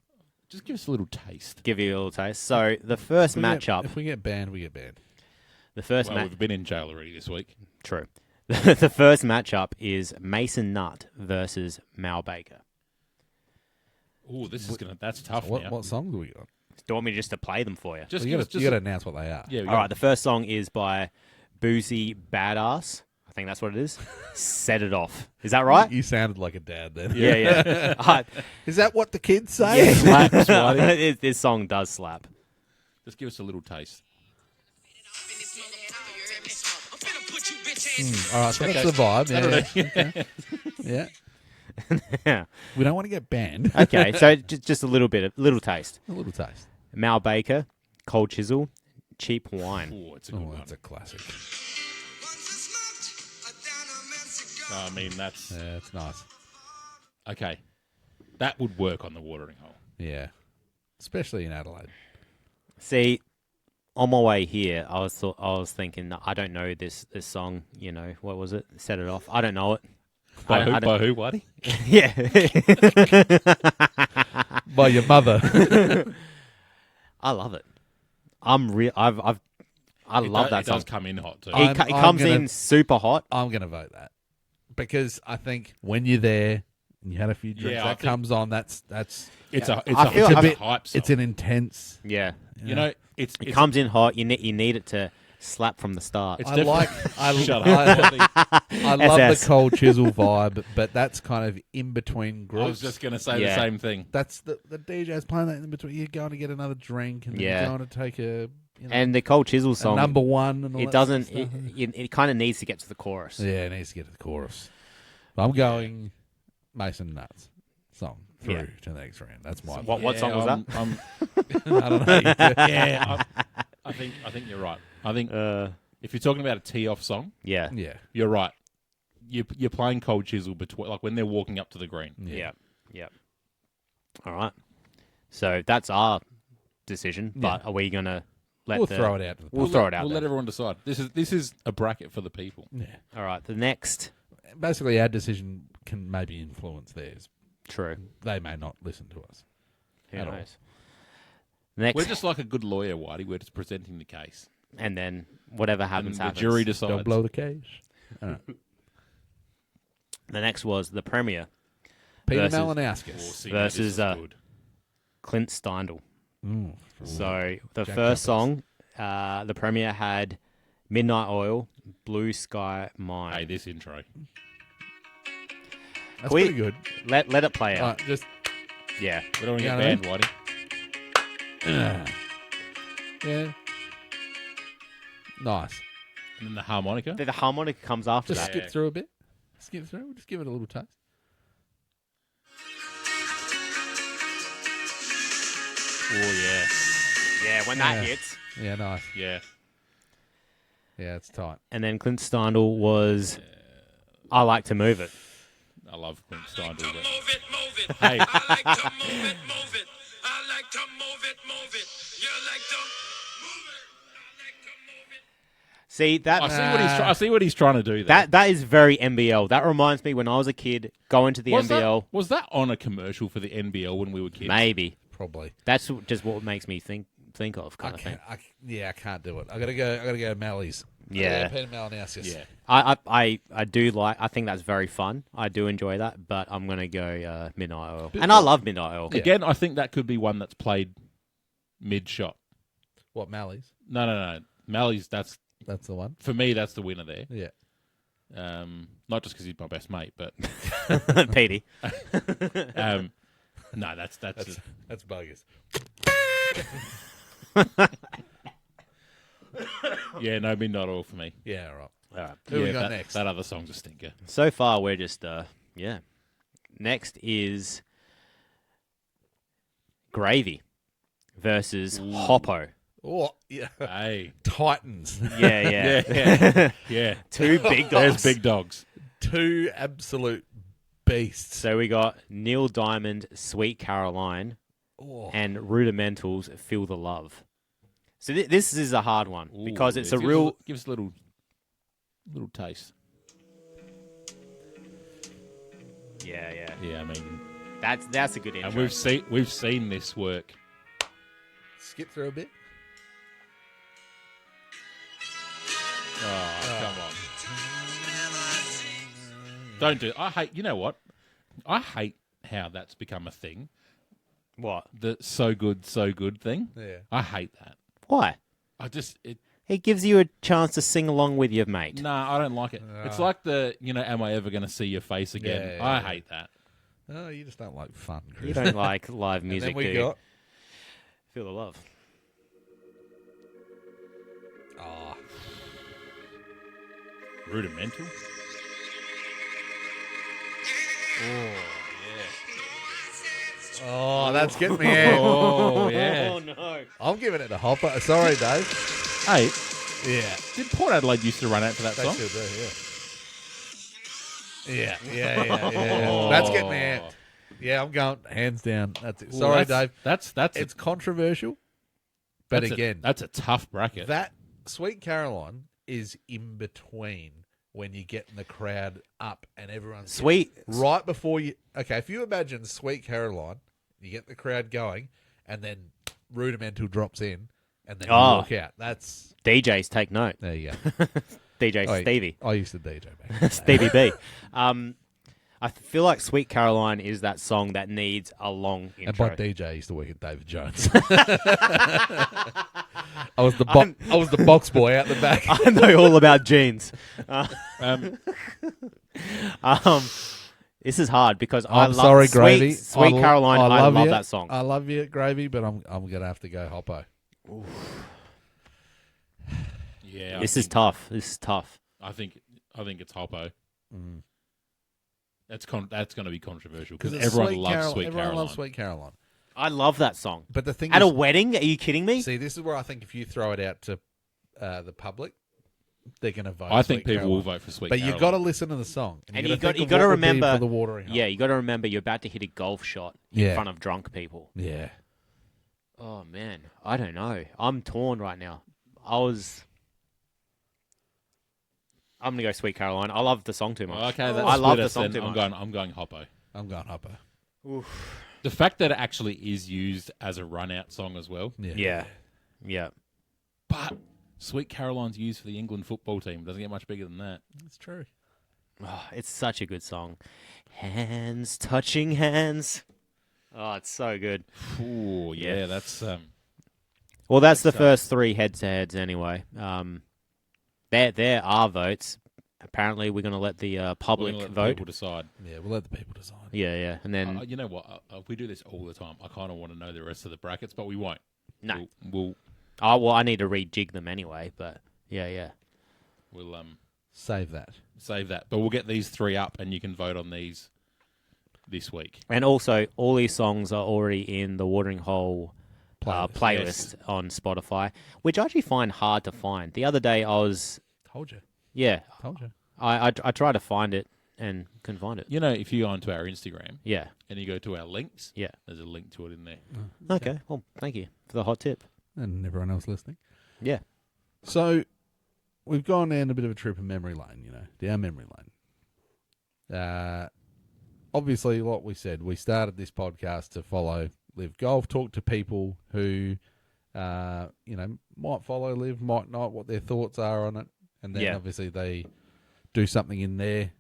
Just give us a little taste. Give you a little taste. So the first matchup, If we get banned, we get banned. the first Well, we've been in jail already this week. True. The first matchup is Mason Nutt versus Mal Baker. Oh, that's tough now. What songs do we got? Do you want me just to play them for you? Just You give got us to announce what they are. yeah. All right. The first song is by Boozy Badass. I think that's what it is. Set It Off. Is that right? You sounded like a dad then. Yeah, yeah. Is that what the kids say? Yeah. Slaps, Whitey. This song does slap. Just give us a little taste. All right, so that's the vibe. Yeah. Yeah. We don't want to get banned. Okay, so just a little taste. A little taste. Mal Baker, Cold Chisel, Cheap Wine. Oh, it's a good Oh, one. that's a classic. I mean, that's Yeah, it's nice. okay. That would work on the watering hole. Yeah. Especially in Adelaide. See, on my way here, I was thinking, I don't know this song. You know, what was it? Set It Off. I don't know it. By I don't- who, Whitey? Yeah. By your mother. I love it. I love that It does song. come in hot too. It I'm comes gonna- in super hot. I'm going to vote that. Because I think when you're there and you had a few drinks, Yeah, I that think- comes on. It's I feel- a I- bit hype song. It's an intense. Yeah. You know, It comes in hot. You need it to Slap from the start. It's I definitely- Shut I love SS. the cold chisel vibe, but that's kind of in between groups. I was just going to say the Yeah. same thing. That's the DJ's playing that in between. You're going to get another drink and then Yeah. you're going to take a And the Cold Chisel song, number one. And all it that doesn't. sort of It, stuff. it kind of needs to get to the chorus. Yeah, it needs to get to the chorus. I'm going Mason Nuts song through Yeah. to the next round. That's my What song was that? I don't know. Yeah, I think you're right. I think if you're talking about a tee-off song, Yeah. Yeah. you're right. You're playing Cold Chisel between, like when they're walking up to the green. Yeah. Yeah. All right. So that's our decision. But are we gonna let We'll throw it out to the We'll throw it out We'll there. let everyone decide. This is a bracket for the people. Yeah. All right. The next. Basically, our decision can maybe influence theirs. True. They may not listen to us. Who At all. knows? Next. We're just like a good lawyer, Whitey. We're just presenting the case, and then whatever and happens, the happens. jury Don't decides. blow the cage. The next was the Premier, Peter Versus- Malinauskas. See, versus, this is good. Clint Steindl. Ooh. So the Jack first Jumpers. song, the Premier had Midnight Oil, Blue Sky Mine. Hey, this intro. That's we- pretty good. Let it play All out. right, just Yeah. We don't want to Yeah, get I banned, Whitey. yeah. Nice. And then the harmonica. The harmonica comes after Just that. skip through a bit. Skip through. Just give it a little taste. Oh yeah, Yeah, when Yeah. that hits. Yeah, nice. yeah. Yeah, it's tight. And then Clint Steindl was I Like to Move It. I love Clint Steindl. But... Move it. Hey, I like to move it. I like to move it. You like to move it. I like to move it. See that I see what he's trying to do there. that is very NBL. That reminds me when I was a kid going to the was NBL. was that on a commercial for the NBL when we were kids? Maybe. Probably. That's just what makes me think of I kind of thing. can't, I can't do it. I gotta go Mally's. Yeah. Peter Malinauskas. Yeah. I do like. I think that's very fun. I do enjoy that, but I'm gonna go Midnight Oil, and I love Midnight Oil. Yeah. Again, I think that could be one that's played mid-shot. What Mally's? No. Mally's, that's, That's the one. for me, that's the winner there. Yeah. Not just because he's my best mate, but Petey. no, That's bogus. yeah, no, Midnight Oil for me. Yeah, all right. All right. Who we Yeah, got that, next? That other song's a stinker. So far, we're just yeah. Next is Gravy versus Hoppo. Oh, yeah. Hey, Titans. Yeah. yeah. Two big There's dogs. big dogs. Two absolute beasts. So we got Neil Diamond, Sweet Caroline, Oh. and Rudimentals, Feel the Love. So this is a hard one because Ooh, it's a give us real. give us a little taste. Yeah. Yeah, I mean, That's a good intro. and we've seen this work. Skip through a bit. Oh, come on! Don't do. I hate. You know what? I hate how that's become a thing. What? The so good thing. Yeah. I hate that. Why? I just it. It gives you a chance to sing along with your mate. Nah, I don't like it. It's like the am I ever going to see your face again? Yeah, I yeah. hate that. Oh, you just don't like fun, Chris. You don't like live And music, then we do you? got. Feel the Love. Oh, Rudimental. oh, that's getting me out. Oh yeah. Oh no. I'm giving it to Hopper. Sorry, Dave. Hey, Yeah. did Port Adelaide used to run out to that They song? still do, yeah. Yeah. That's getting me out. Yeah, I'm going hands down. That's it. Ooh, Sorry, that's- Dave. That's It's controversial, but again, that's a tough bracket. that Sweet Caroline is in between when you get in the crowd up and everyone's Sweet. right before you. Okay, if you imagine Sweet Caroline, you get the crowd going, and then Rudimental drops in, and then you Oh. walk out. That's DJs take note. there you go. DJ Oh, Stevie. I used to DJ back. Stevie B. I feel like Sweet Caroline is that song that needs a long And intro. by DJ, I used to work at David Jones. I was the box boy out the back. I know all about jeans. Um, This is hard because I I'm love sorry, Sweet, Gravy. Sweet Caroline. I love you. that song. I love you, Gravy, but I'm gonna have to go Hoppo. yeah, This is tough. This is tough. I think it's Hoppo. Mm. That's going to be controversial because it's everyone Sweet loves Sweet Everyone Caroline. loves Sweet Caroline. I love that song. But the thing At is, a wedding? Are you kidding me? see, this is where I think if you throw it out to the public, they're going to vote. I think Sweet people Caroline. will vote for Sweet But Caroline. you got to listen to the song, And you you got to gotta remember for the watering hole. Yeah, you got to remember you're about to hit a golf shot in Yeah. front of drunk people. Yeah. Oh man, I don't know. I'm torn right now. I'm gonna go Sweet Caroline. I love the song too much. Well, okay, that's I love split the us song then. too I'm much. going Hoppo. I'm going Hoppo. The fact that it actually is used as a run-out song as well, Yeah, yeah. but Sweet Caroline's used for the England football team. Doesn't get much bigger than that. That's true. Oh, it's such a good song. Hands touching hands. Oh, it's so good. Ooh, yeah, that's Well, that's the first three head-to-heads anyway. There are votes. Apparently, we're going to let the we're public gonna let vote. people decide. Yeah, we'll let the people decide. Yeah. And then, You know what? We do this all the time. I kind of want to know the rest of the brackets, but we won't. no. We'll I need to rejig them anyway, but yeah. Save that. save that. But we'll get these three up, and you can vote on these this week. And also, all these songs are already in the Watering Hole playlist on Spotify, which I actually find hard to find. The other day, Told you. I tried to find it and couldn't find it. You know, if you go onto our Instagram Yeah. and you go to our links, Yeah. there's a link to it in there. Okay. Well, thank you for the hot tip. And everyone else listening. Yeah. So, we've gone down a bit of a trip of memory lane, down memory lane. Obviously, like we said, we started this podcast to follow Live Golf, talk to people who, might follow Live, might not, what their thoughts are on it. And then obviously they do something in their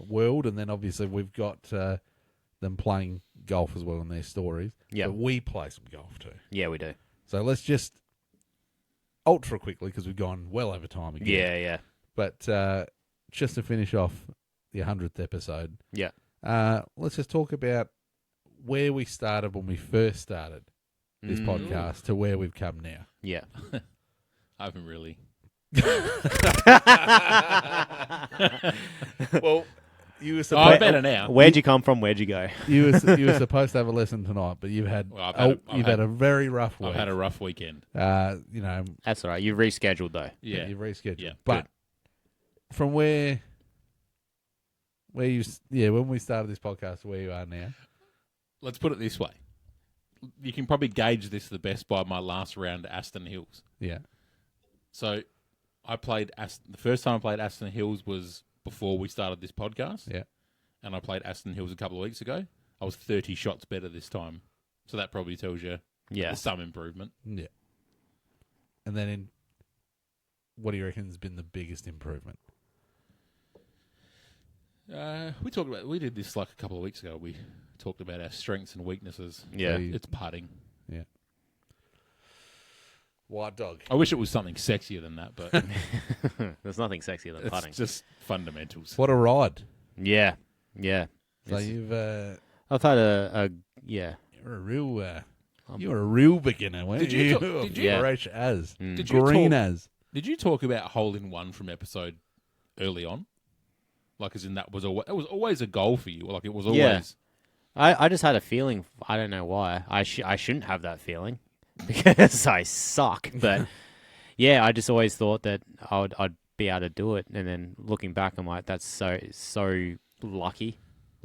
world. And then obviously we've got them playing golf as well in their stories. Yeah. But we play some golf too. Yeah, we do. So let's just ultra quickly, because we've gone well over time again. Yeah. But just to finish off the 100th episode, Yeah. let's just talk about where we started when we first started this podcast to where we've come now. Yeah. I haven't really. Well, you were Oh, supposed better now. Where'd you come from? Where'd you go? you were supposed to have a lesson tonight, but you've had Well, I've had a very rough week. I've had a rough weekend. That's all right. You've rescheduled though. Yeah. You've rescheduled. Yeah, But from where you when we started this podcast to where you are now. Let's put it this way. You can probably gauge this the best by my last round at Aston Hills. Yeah. So I played the first time I played Aston Hills was before we started this podcast. Yeah. And I played Aston Hills a couple of weeks ago. I was 30 shots better this time. So that probably tells you there's some improvement. Yeah. And then what do you reckon has been the biggest improvement? We did this like a couple of weeks ago. We talked about our strengths and weaknesses. Yeah. It's putting. Yeah. White dog. I wish it was something sexier than that, but There's nothing sexier than it's putting. just fundamentals. What a ride. Yeah. So you've I've had you're a real beginner, weren't Did you Yeah. fresh as Did you green talk- as Did you talk about hole in one from episode early on? Like, as in that was it was always a goal for you. Like, it was always. Yeah. I just had a feeling. I don't know why. I shouldn't have that feeling because I suck. But yeah, I just always thought that I'd be able to do it. And then looking back, I'm like, that's so lucky,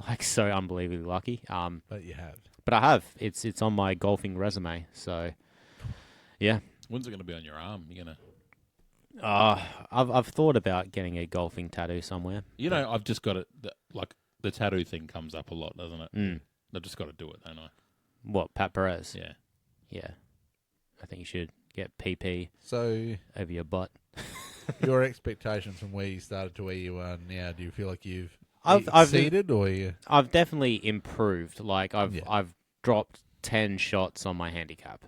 like so unbelievably lucky. but you have. But I have. It's on my golfing resume. So yeah. When's it going to be on your arm? You're gonna. I've thought about getting a golfing tattoo somewhere. You know, I've just got it. Like, the tattoo thing comes up a lot, doesn't it? Mm. I've just got to do it, don't I? What, Pat Perez? Yeah. Yeah. I think you should get PP So over your butt. your expectations from where you started to where you are now, do you feel like you've I've exceeded or you? I've definitely improved. Like I've Yeah. I've dropped 10 shots on my handicap.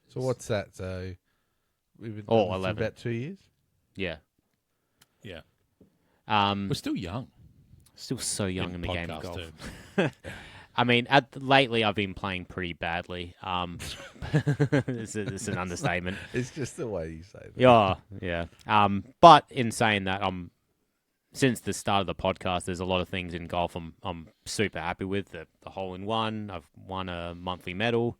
So what's that? So we've been Oh, doing this for 11. about 2 years. Yeah. Yeah. Um, We're still young. still so young in the game of podcast golf. terms. I mean, lately I've been playing pretty badly. This is an understatement. It's just the way you say that. Yeah, yeah. But in saying that, since the start of the podcast, there's a lot of things in golf I'm super happy with. The hole in one. I've won a monthly medal.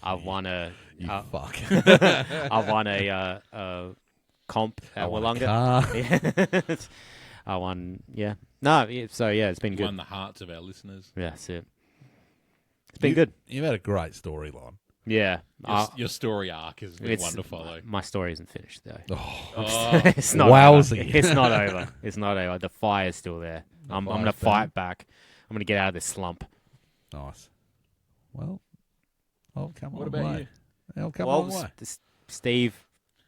I've won a. You fuck. I've won a comp I at want a Wollonga. car. I won. Yeah. No. So yeah, it's been good. Won the hearts of our listeners. Yeah, that's it. It's been good. You've had a great storyline. Yeah. Your story arc has been It's- one to follow. My story isn't finished though. Oh, It's not Wowsy. over. It's not over. It's not over. The fire's still there. I'm going to fire's fight back. I'm going to get out of this slump. Nice. Well, I'll come what on about way. you? I'll come Well, on way. Steve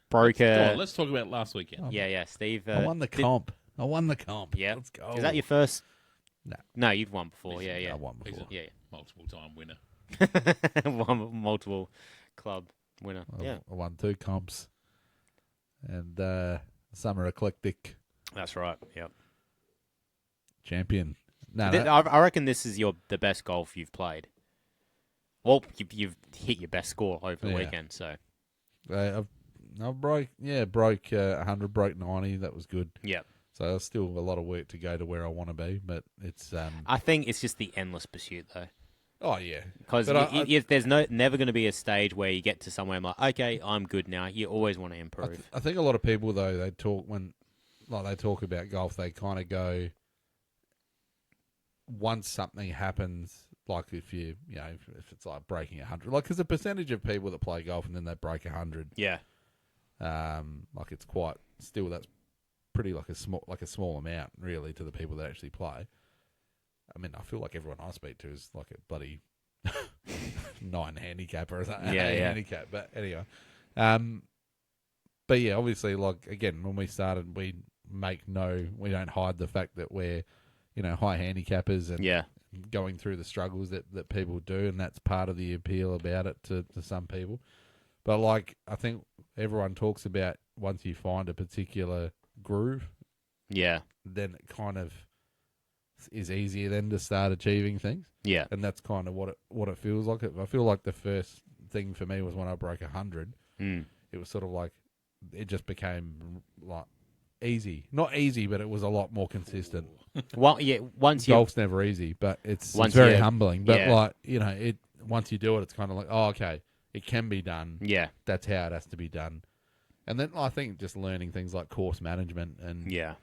broke Go a... on, let's talk about last weekend. Yeah. Steve... I won the comp. I won the comp. Yeah. Let's go. Is that your first... No. No, you've won before. Yeah. I won before. Yeah. Multiple time winner. One multiple club winner. Yeah. I won 2 comps. And Summer Eclectic That's right. Yep. champion. No, I reckon this is the best golf you've played. Well, you've hit your best score over the Yeah. weekend, so... I broke 100, broke 90. That was good. Yep. So there's still a lot of work to go to where I want to be, but it's I think it's just the endless pursuit, though. oh yeah, Because But if there's never going to be a stage where you get to somewhere and like, okay, I'm good now. You always want to improve. I think a lot of people though they talk they talk about golf, they kind of go once something happens, like if if it's like breaking 100, like because the percentage of people that play golf and then they break 100, Yeah. like it's quite still that's pretty like a small amount really to the people that actually play. I mean, I feel like everyone I speak to is like a bloody 9 handicap or something. Yeah, 8 yeah. handicap. But anyway, but yeah, obviously, like again, when we started, we don't hide the fact that we're, high handicappers and Yeah. going through the struggles that people do, and that's part of the appeal about it to some people. But like, I think everyone talks about once you find a particular groove, Yeah. then it kind of is easier then to start achieving things, Yeah. and that's kind of what it feels like. I feel like the first thing for me was when I broke 100. Mm. It was sort of like it just became like easy, not easy, but it was a lot more consistent. Well, yeah. Once you Golf's never easy, but it's Once very you- humbling. But yeah. like it once you do it, it's kind of like, oh, okay, it can be done. Yeah. That's how it has to be done. And then I think just learning things like course management and Yeah.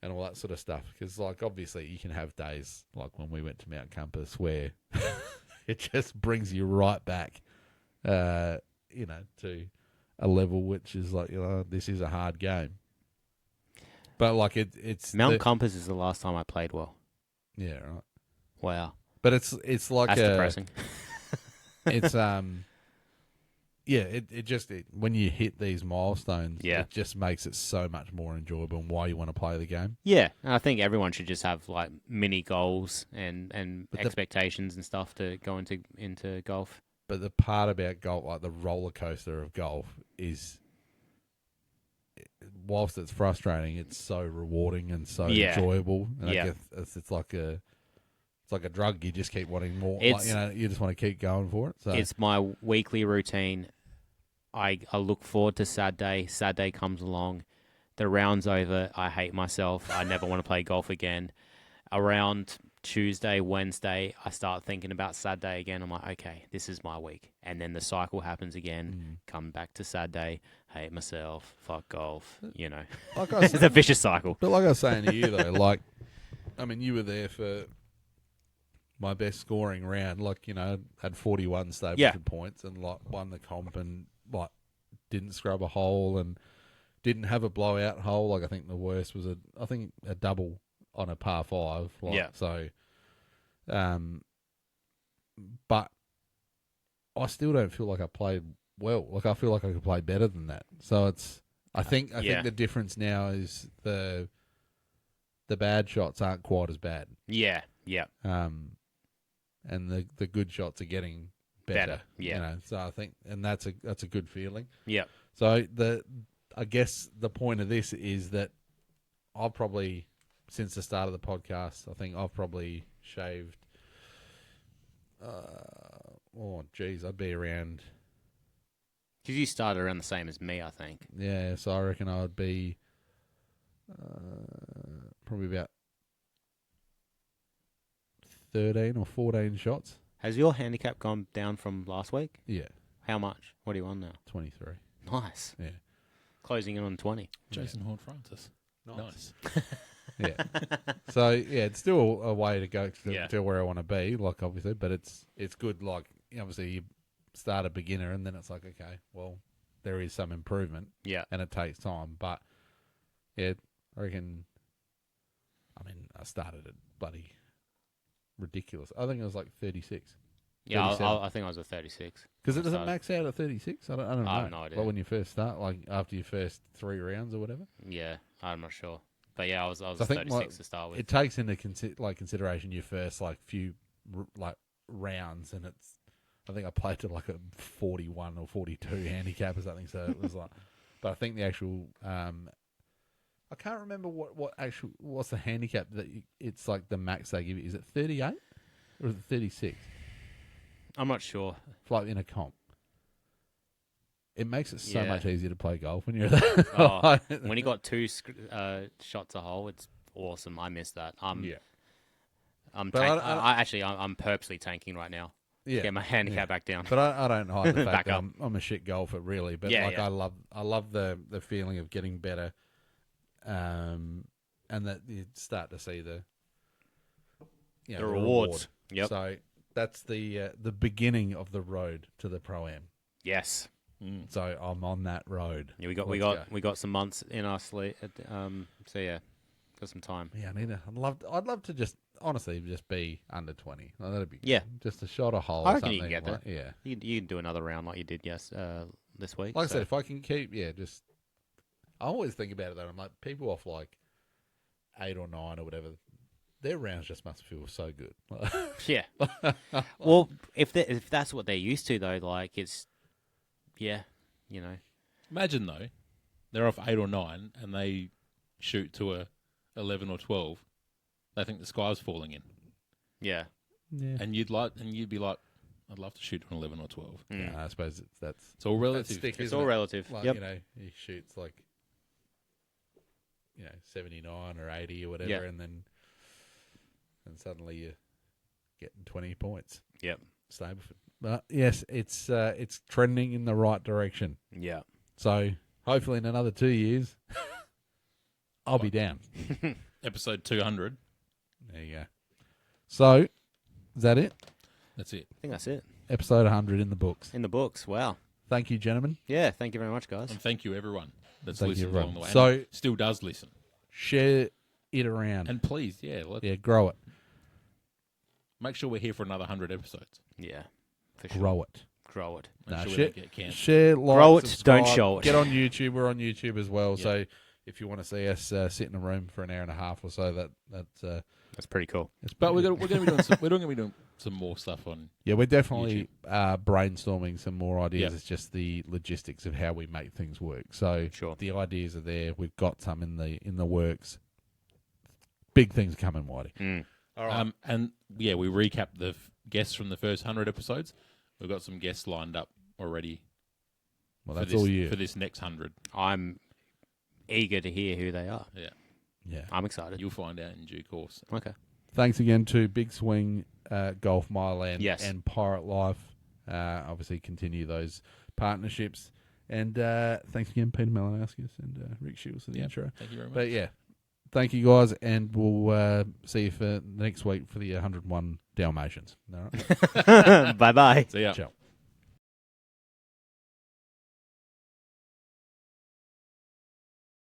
and all that sort of stuff. Because, like, obviously you can have days like when we went to Mount Compass where it just brings you right back, to a level which is like, this is a hard game. But, like, it's... Mount Compass is the last time I played well. Yeah, right. Wow. But it's like That's depressing. It's, when you hit these milestones, Yeah. it just makes it so much more enjoyable and why you want to play the game. Yeah. And I think everyone should just have like mini goals and But expectations and stuff to go into golf. But the part about golf, like the roller coaster of golf, is whilst it's frustrating, it's so rewarding and so Yeah. enjoyable. And Yeah. I guess it's like a drug. You just keep wanting more. It's- You just want to keep going for it. So It's my weekly routine. I look forward to Saturday. Saturday comes along. The round's over. I hate myself. I never want to play golf again. Around Tuesday, Wednesday, I start thinking about Saturday again. I'm like, okay, this is my week. And then the cycle happens again. Come back to Saturday, hate myself, fuck golf, like I It's a vicious cycle. But like I was saying to you though, like, I mean, you were there for my best scoring round. Like, had 41 Stapleton Yeah. points and like won the comp and like didn't scrub a hole and didn't have a blowout hole. Like I think the worst was a double on a par 5. Like, Yeah. So, but I still don't feel like I played well. Like I feel like I could play better than that. So I think Yeah. the difference now is the the bad shots aren't quite as bad. Yeah, yeah. And the good shots are getting better. Yeah. You know, so I think, and that's a good feeling. Yeah. So I guess the point of this is that I've probably, since the start of the podcast, I think I've probably shaved. I'd be around. Because you started around the same as me, I think. Yeah, so I reckon I would be probably about 13 or 14 shots. Has your handicap gone down from last week? Yeah, How much? What are you on now? 23. Nice. Yeah. Closing in on 20. Jason Horn-Francis. Nice. Yeah. So yeah, it's still a way to go Yeah. to where I want to be, like obviously, but it's good. Like obviously, you start a beginner, and then it's like, okay, well, there is some improvement, Yeah. and it takes time. But yeah, I reckon. I mean, I started at bloody ridiculous. I think it was like 36. Yeah, 37. I think I was at 36. Because it doesn't started. max out at 36. I don't know. I have no idea. Like when you first start, like after your first 3 rounds or whatever. Yeah, I'm not sure. But yeah, I was So I at think 36 to start with. It takes into consideration your first few rounds, and it's. I think I played to like a 41 or 42 handicap or something. So it was like, but I think the actual. I can't remember what's the handicap that it's like the max they give you. Is it 38 or is it 36? I'm not sure. Like in a comp. It makes it so Yeah. much easier to play golf when you're there. Oh, when you got 2 shots a hole, it's awesome. I miss that. Yeah. I'm But I'm purposely tanking right now. Yeah. Get my handicap back down. But I don't hide the Back fact that up. I'm a shit golfer, really. But Yeah, yeah. I love the feeling of getting better, and that you start to see the The rewards. Reward. Yep. So that's the beginning of the road to the Pro-Am. Yes. So I'm on that road. Yeah, we Let's go. got some months in our sleep. So yeah, got some time. Yeah, I'd love to just honestly just be under 20. Like, that'd be Yeah. just a shot a hole. I or reckon you something. can get like, there. Yeah. You can do another round like you did this week. Like I so- said, if I can keep, just I always think about it though. I'm like, people off like 8 or 9 or whatever, their rounds just must feel so good. Yeah. Well, if that's what they're used to though, like it's, yeah, you know. Imagine though, they're off 8 or 9 and they shoot to a 11 or 12. They think the sky's falling in, Yeah. Yeah. and you'd be like, I'd love to shoot on 11 or 12. Yeah, I suppose that's It's all relative. stick, It's isn't all it? relative. Like, Yep. you know, he shoots like 79 or 80 or whatever, Yeah. and suddenly you're getting 20 points. Yep. Stableford. But yes, it's trending in the right direction. Yeah. So hopefully in another 2 years, I'll be down. Episode 200. There you go. So is that it? That's it. I think that's it. Episode 100 in the books. In the books. Wow. Thank you, gentlemen. Yeah. Thank you very much, guys. And thank you everyone that's Thank you, listened everyone. along the way. So- and still does listen. Share it around. And please, Grow it. make sure we're here for another 100 episodes. Yeah. For sure. Grow it. Grow it. Make Nah, sure we share, don't get cancelled. share, like, Grow it, subscribe. don't show it. Get on YouTube. We're on YouTube as well. Yeah. So if you want to see us sit in a room for an hour and a half or so, that's That's pretty cool. But we're going to be doing some more stuff on. yeah, we're definitely brainstorming some more ideas. Yeah. It's just the logistics of how we make things work. So Sure. the ideas are there. We've got some in the works. Big things coming, Whitey. All right. And yeah, we recapped the guests from the first 100 episodes. We've got some guests lined up already. Well, for that's this, all you. for this next 100. I'm eager to hear who they are. Yeah, Yeah. I'm excited. you'll find out in due course. Okay. Thanks again to Big Swing, Golf Mireland, Yes. and Pirate Life. Obviously, continue those partnerships. And thanks again, Peter Malinowskis and Rick Shields for the intro. Thank you very much. But yeah, thank you guys, and we'll see you for next week for the 101 Dalmatians. All right. Bye bye. See ya. Ciao.